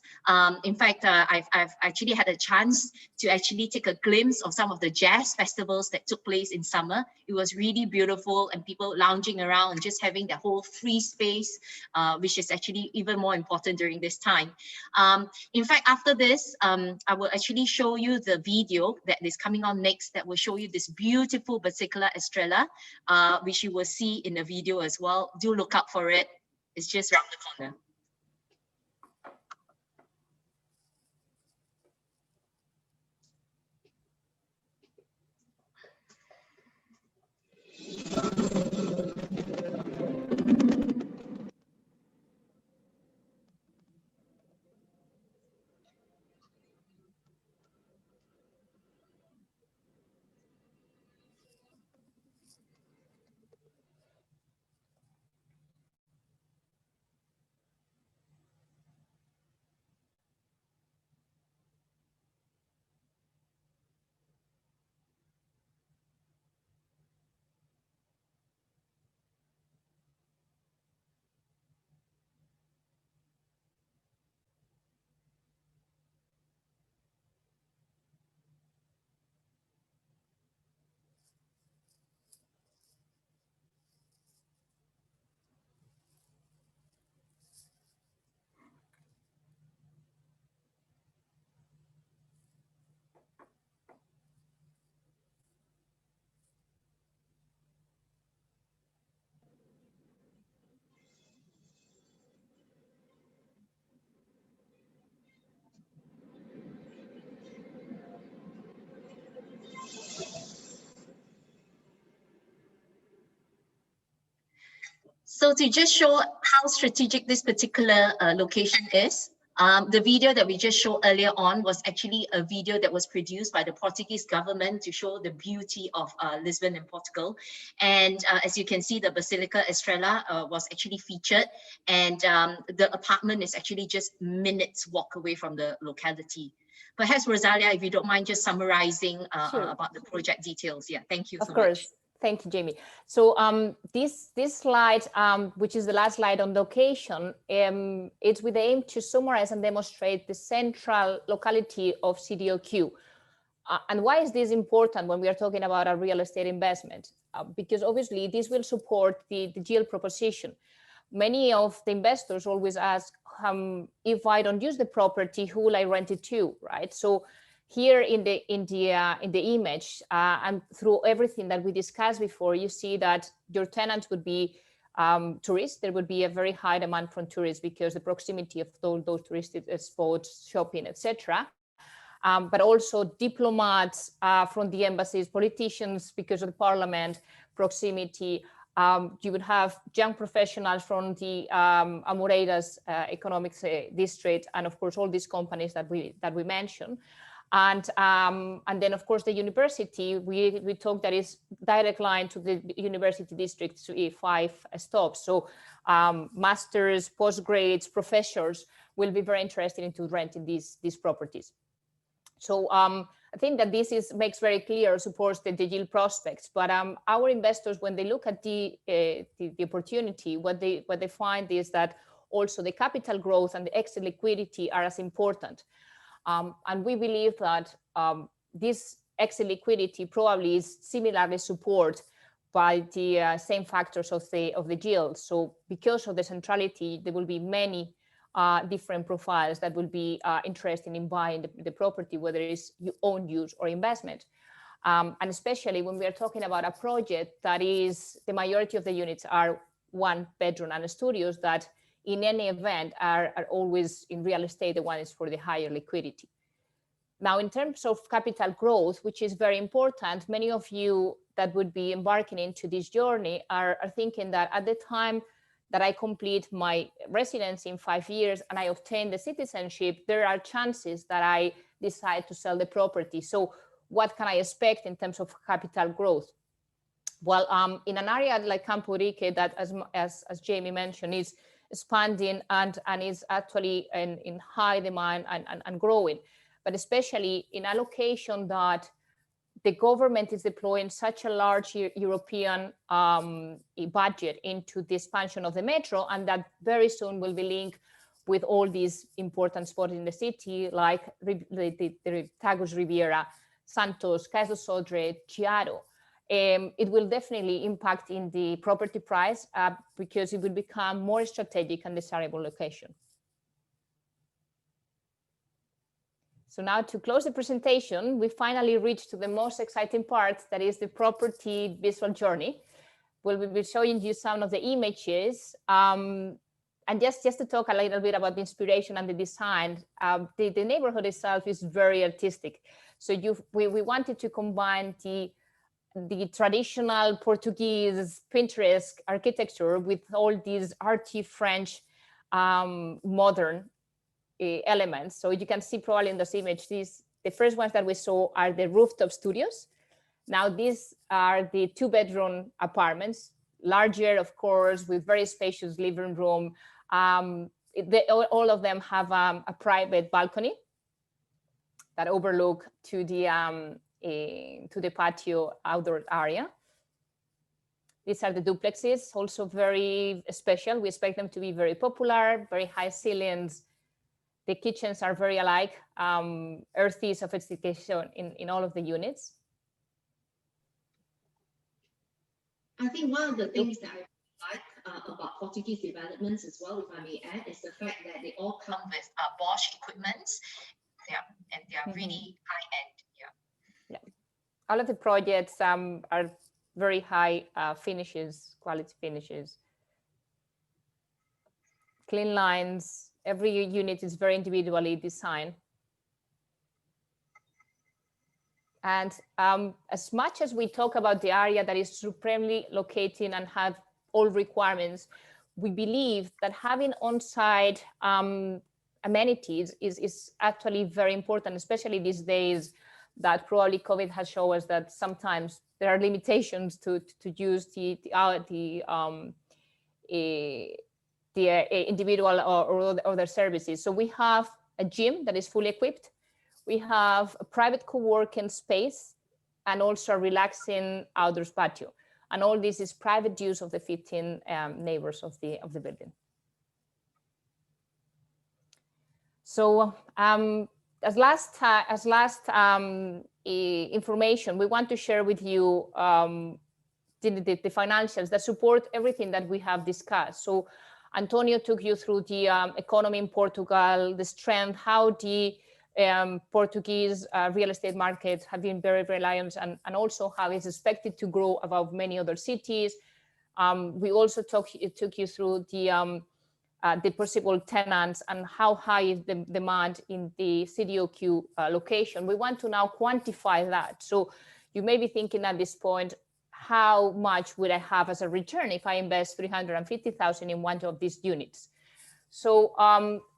in fact, I've actually had a chance to actually take a glimpse of some of the jazz festivals that took place in summer. It was really beautiful, and people lounging around and just having the whole free space, which is actually even more important during this time. In fact, after this, I will actually show you the video that is coming on next that will show you this beautiful Basilica Estrella, which you will see in the video as well. Do look out for it. It's just around the corner. So to just show how strategic this particular location is, the video that we just showed earlier on was actually a video that was produced by the Portuguese government to show the beauty of Lisbon in Portugal. And as you can see, the Basilica Estrela was actually featured, and the apartment is actually just minutes walk away from the locality. Perhaps Rosalia, if you don't mind just summarizing Sure. about the project details. Yeah, thank you so Of course. much. Thank you, Jamie. So this slide, which is the last slide on location, it's with the aim to summarize and demonstrate the central locality of CDOQ. And why is this important when we are talking about a real estate investment? Because obviously this will support the yield proposition. Many of the investors always ask, if I don't use the property, who will I rent it to, right? So here in the image and through everything that we discussed before, you see that your tenants would be tourists. There would be a very high demand from tourists because the proximity of those touristic spots, shopping, etc. But also diplomats from the embassies, politicians because of the parliament, proximity. You would have young professionals from the Amoreiras economics district, and of course all these companies that we mentioned. And then, of course, the university, we talked that is direct line to the university district, 5 stops. So masters, postgrades, professors will be very interested into renting these opportunities. So I think that this makes very clear, supports the yield prospects. But our investors, when they look at the opportunity, what they find is that also the capital growth and the exit liquidity are as important. And we believe that this exit liquidity probably is similarly supported by the same factors of the yield. So because of the centrality, there will be many different profiles that will be interested in buying the property, whether it's own use or investment. And especially when we are talking about a project that is, the majority of the units are 1 bedroom and studios that in any event are always in real estate, the one is for the higher liquidity. Now, in terms of capital growth, which is very important, many of you that would be embarking into this journey are thinking that at the time that I complete my residency in 5 years and I obtain the citizenship, there are chances that I decide to sell the property. So what can I expect in terms of capital growth? Well, in an area like Campo Rique that, as Jamie mentioned, is expanding and is actually in high demand and growing, but especially in a location that the government is deploying such a large European budget into the expansion of the metro, and that very soon will be linked with all these important spots in the city, like the Tagus Riviera, Santos, Caso Sodre, Chiado. It will definitely impact in the property price because it will become more strategic and desirable location. So now to close the presentation, we finally reached to the most exciting part, that is the property visual journey. We'll be showing you some of the images. And just to talk a little bit about the inspiration and the design, the neighborhood itself is very artistic. So we wanted to combine the traditional Portuguese Pinterest architecture with all these arty French modern elements. So you can see probably in this image, the first ones that we saw are the rooftop studios. Now these are the 2-bedroom apartments, larger, of course, with very spacious living room. All of them have a private balcony that overlook to the patio outdoor area. These are the duplexes, also very special. We expect them to be very popular, very high ceilings. The kitchens are very alike, earthy sophistication in all of the units. I think one of the things that I like about Portuguese developments as well, if I may add, is the fact that they all come with Bosch equipment. Yeah, and they are really high-end. Yeah. All of the projects are very high finishes, quality finishes. Clean lines. Every unit is very individually designed. And as much as we talk about the area that is supremely located and have all requirements, we believe that having on-site amenities is actually very important, especially these days that probably COVID has shown us that sometimes there are limitations to use the individual or other services. So we have a gym that is fully equipped. We have a private co-working space and also a relaxing outdoors patio. And all this is private use of the 15 neighbors of the building. So as last information, we want to share with you the financials that support everything that we have discussed. So Antonio took you through the economy in Portugal, the strength, how the Portuguese real estate markets have been very reliant, and also how it's expected to grow above many other cities. We also took you through the possible tenants and how high is the demand in the CDOQ location. We want to now quantify that. So you may be thinking at this point, how much would I have as a return if I invest 350,000 in one of these units? So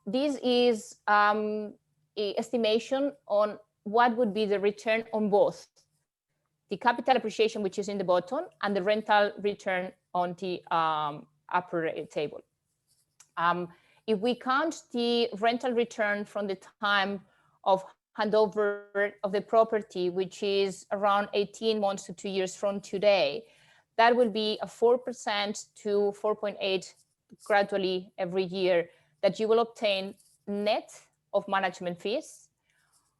this is an estimation on what would be the return on both the capital appreciation, which is in the bottom, and the rental return on the upper table. If we count the rental return from the time of handover of the property, which is around 18 months to 2 years from today, that will be a 4% to 4.8 gradually every year that you will obtain net of management fees.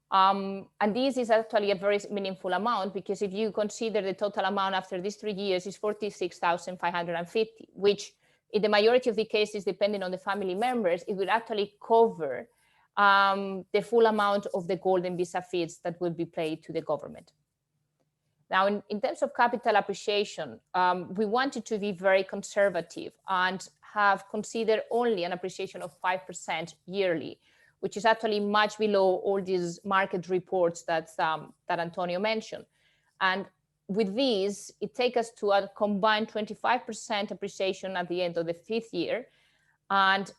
And this is actually a very meaningful amount, because if you consider the total amount after these 3 years is 46,550, which in the majority of the cases, depending on the family members, it will actually cover the full amount of the golden visa fees that will be paid to the government. Now, in terms of capital appreciation, we wanted to be very conservative and have considered only an appreciation of 5% yearly, which is actually much below all these market reports that Antonio mentioned. And with these, it takes us to a combined 25% appreciation at the end of the 5th year, and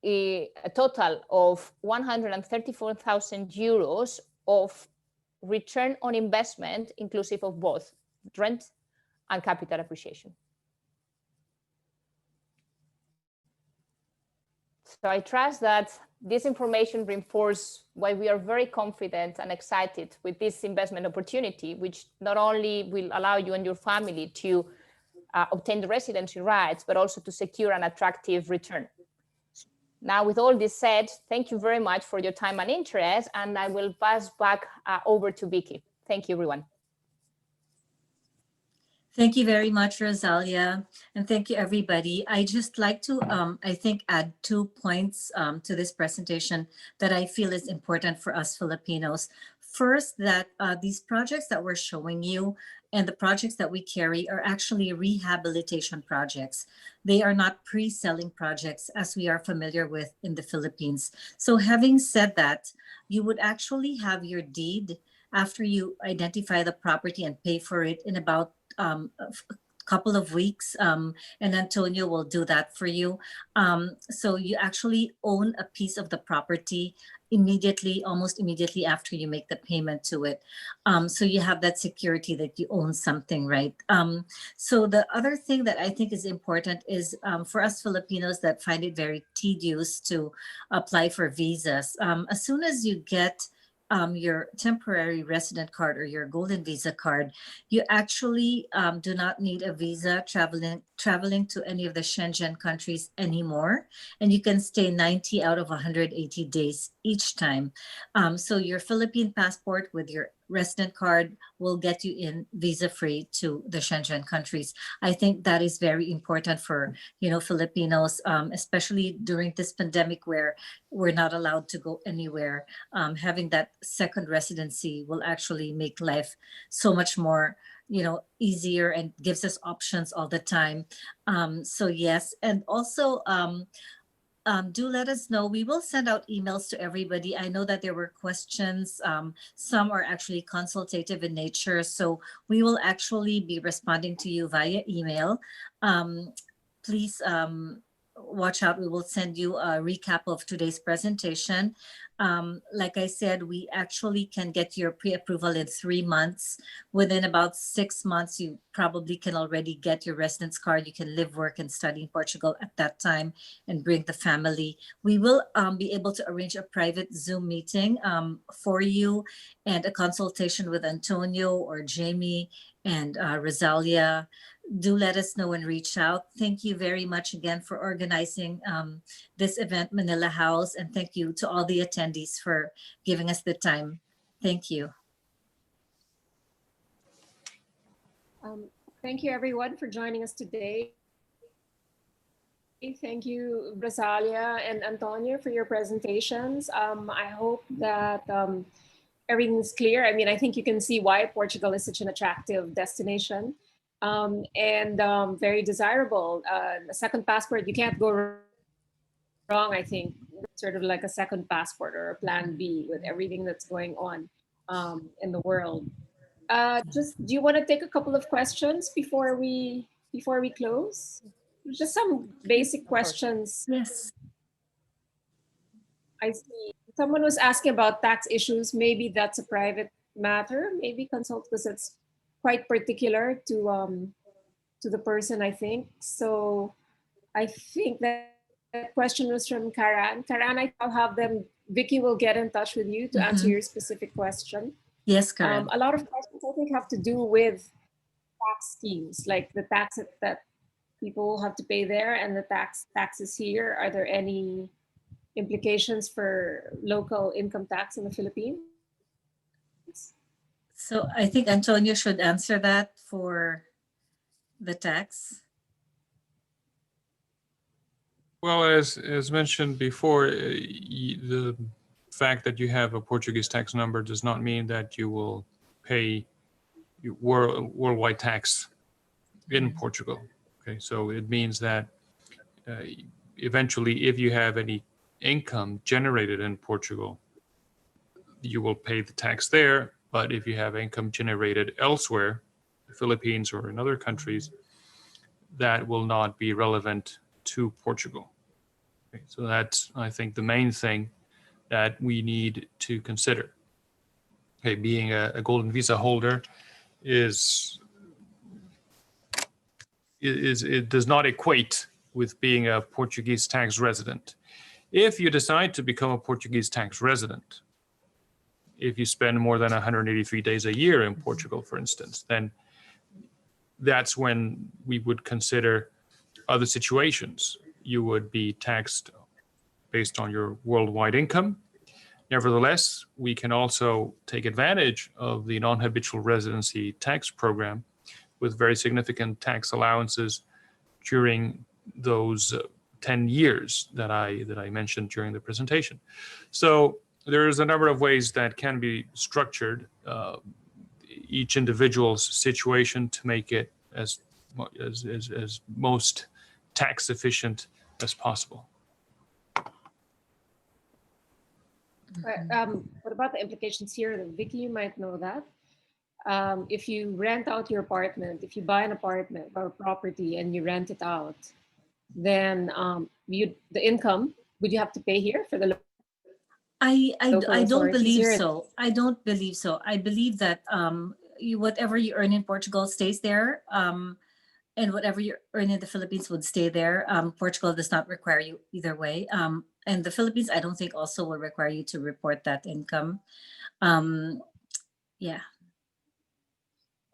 a total of 134,000 euros of return on investment, inclusive of both rent and capital appreciation. So I trust that this information reinforces why we are very confident and excited with this investment opportunity, which not only will allow you and your family to obtain the residency rights, but also to secure an attractive return. Now, with all this said, thank you very much for your time and interest, and I will pass back over to Vicky. Thank you, everyone. Thank you very much, Rosalia, and thank you, everybody. I just like to, I think, add 2 points to this presentation that I feel is important for us Filipinos. First, that these projects that we're showing you and the projects that we carry are actually rehabilitation projects. They are not pre-selling projects as we are familiar with in the Philippines. So having said that, you would actually have your deed after you identify the property and pay for it in about a couple of weeks, and Antonio will do that for you. So you actually own a piece of the property immediately, almost immediately after you make the payment to it. So you have that security that you own something, right? So the other thing that I think is important is for us Filipinos that find it very tedious to apply for visas, as soon as you get your temporary resident card or your golden visa card, you actually do not need a visa traveling to any of the Schengen countries anymore, and you can stay 90 out of 180 days each time. So your Philippine passport with your resident card will get you in visa-free to the Schengen countries. I think that is very important for, you know, Filipinos, especially during this pandemic where we're not allowed to go anywhere. Having that second residency will actually make life so much more, you know, easier and gives us options all the time. So yes, and also do let us know. We will send out emails to everybody. I know that there were questions. Some are actually consultative in nature. So we will actually be responding to you via email. Please watch out. We will send you a recap of today's presentation. Like I said, we actually can get your pre-approval in 3 months. Within about 6 months, you probably can already get your residence card. You can live, work, and study in Portugal at that time and bring the family. We will be able to arrange a private Zoom meeting for you and a consultation with Antonio or Jamie and Rosalia. Do let us know and reach out. Thank you very much again for organizing this event, Manila House, and thank you to all the attendees for giving us the time. Thank you. Thank you everyone for joining us today. Thank you, Rosalia and Antonio, for your presentations. I hope that everything's clear. I mean, I think you can see why Portugal is such an attractive destination. And very desirable. A second passport, you can't go wrong, I think. Sort of like a second passport or a plan B with everything that's going on in the world. Do you want to take a couple of questions before we close? Just some basic questions. Yes. I see. Someone was asking about tax issues. Maybe that's a private matter. Maybe consult, because it's quite particular to the person, I think. So I think that question was from Karan. Karan, I'll have them, Vicky will get in touch with you to answer your specific question. Yes, Karan. A lot of questions I think have to do with tax schemes, like the tax that people have to pay there and the taxes here. Are there any implications for local income tax in the Philippines? So I think Antonio should answer that for the tax. Well, as mentioned before, the fact that you have a Portuguese tax number does not mean that you will pay worldwide tax in Portugal. Okay, so it means that eventually, if you have any income generated in Portugal, you will pay the tax there. But if you have income generated elsewhere, the Philippines or in other countries, that will not be relevant to Portugal. Okay, so that's, I think, the main thing that we need to consider. Okay, being a golden visa holder it does not equate with being a Portuguese tax resident. If you decide to become a Portuguese tax resident, if you spend more than 183 days a year in Portugal, for instance, then that's when we would consider other situations. You would be taxed based on your worldwide income. Nevertheless, we can also take advantage of the non-habitual residency tax program with very significant tax allowances during those 10 years that I mentioned during the presentation. So there's a number of ways that can be structured each individual's situation to make it as most tax efficient as possible. What about the implications here? Vicky, you might know that. If you rent out your apartment, if you buy an apartment or property and you rent it out, then the income, would you have to pay here for the I don't believe here? so. I don't believe so. I believe that whatever you earn in Portugal stays there, and whatever you earn in the Philippines would stay there. Portugal does not require you either way. And the Philippines, I don't think also will require you to report that income. Yeah.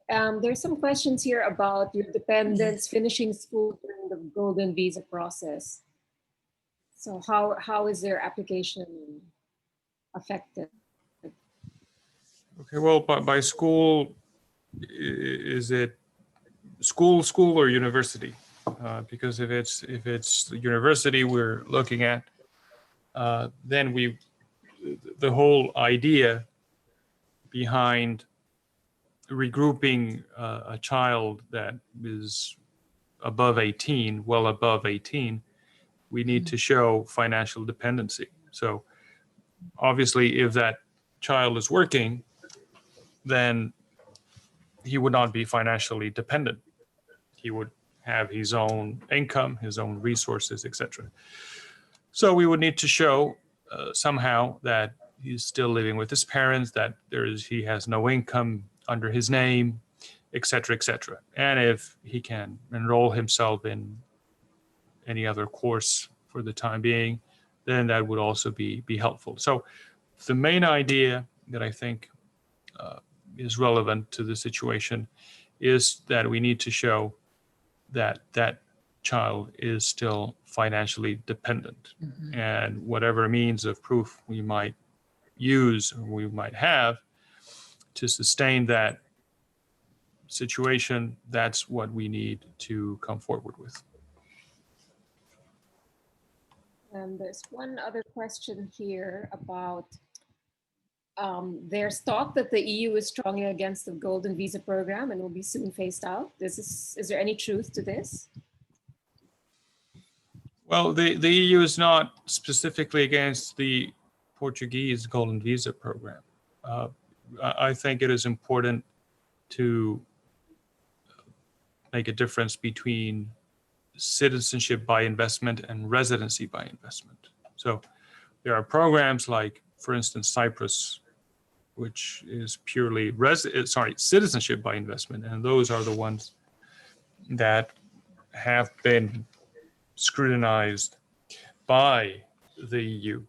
There's some questions here about your dependents finishing school during the golden visa process. So how is their application affected? Okay, well, by school, is it school or university? Because if it's university we're looking at, then the whole idea behind regrouping a child that is above 18, well above 18, we need to show financial dependency. So obviously, if that child is working, then he would not be financially dependent. He would have his own income, his own resources, etc. So we would need to show somehow that he's still living with his parents, that he has no income under his name, etc., etc. And if he can enroll himself in any other course for the time being, then that would also be helpful. So the main idea that I think is relevant to the situation is that we need to show that that child is still financially dependent. And whatever means of proof we might use or we might have to sustain that situation, that's what we need to come forward with. And there's one other question here about there's talk that the EU is strongly against the golden visa program and will be soon phased out. Is there any truth to this? Well, the EU is not specifically against the Portuguese golden visa program. I think it is important to make a difference between citizenship by investment and residency by investment. So there are programs like, for instance, Cyprus, which is purely citizenship by investment, and those are the ones that have been scrutinized by the EU.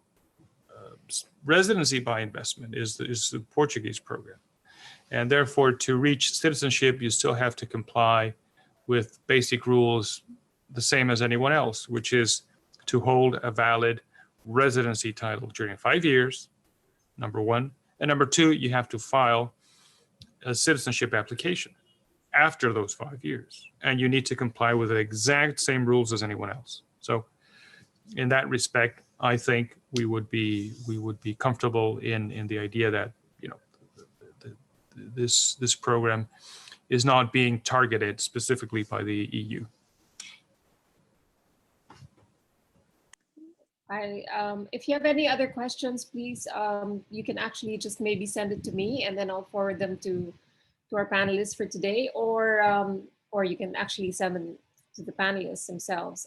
Residency by investment is the Portuguese program, and therefore to reach citizenship you still have to comply with basic rules the same as anyone else, which is to hold a valid residency title during 5 years, number one. And number two, you have to file a citizenship application after those 5 years. And you need to comply with the exact same rules as anyone else. So in that respect, I think we would be comfortable in the idea that, you know, this program is not being targeted specifically by the EU. If you have any other questions, please, you can actually just maybe send it to me and then I'll forward them to our panelists for today, or you can actually send them to the panelists themselves.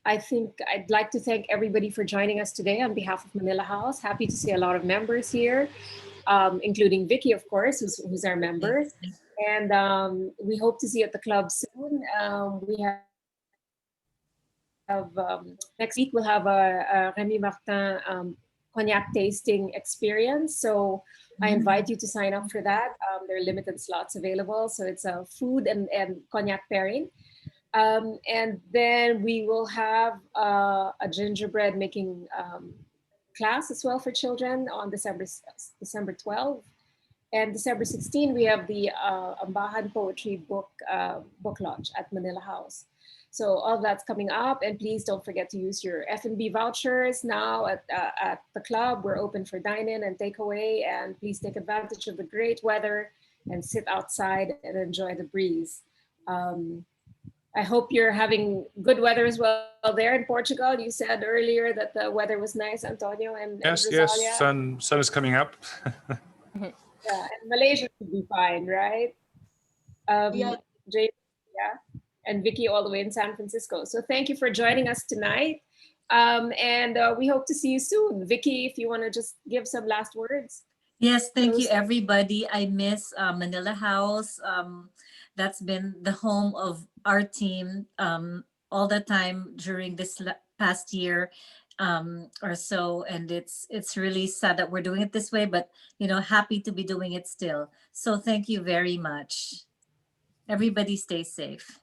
I think I'd like to thank everybody for joining us today on behalf of Manila House. Happy to see a lot of members here, including Vicky, of course, who's our member. And we hope to see you at the club soon. We have next week we'll have a Remy Martin cognac tasting experience. So I invite you to sign up for that. There are limited slots available. So it's a food and cognac pairing. And then we will have a gingerbread making class as well for children on December 12. And December 16, we have the Ambahan Poetry book launch at Manila House. So all that's coming up, and please don't forget to use your F&B vouchers now at the club. We're open for dine-in and takeaway, and please take advantage of the great weather and sit outside and enjoy the breeze. I hope you're having good weather as well there in Portugal. You said earlier that the weather was nice, Antonio, and yes, sun is coming up. Yeah, and Malaysia should be fine, right? Yeah. Jay, yeah, and Vicky all the way in San Francisco. So thank you for joining us tonight. And we hope to see you soon. Vicky, if you want to just give some last words. Yes, thank you, everybody. I miss Manila House. That's been the home of our team all the time during this past year or so, and it's really sad that we're doing it this way, but you know, happy to be doing it still. So thank you very much. Everybody stay safe.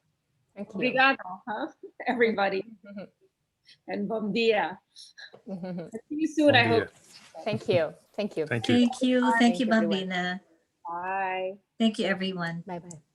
Thank you. Obrigado, huh? Everybody. And bom dia. See you soon, I hope. Thank you. Thank you. Thank you. Thank you. Thank you, everyone. Bambina. Bye. Thank you, everyone. Bye-bye.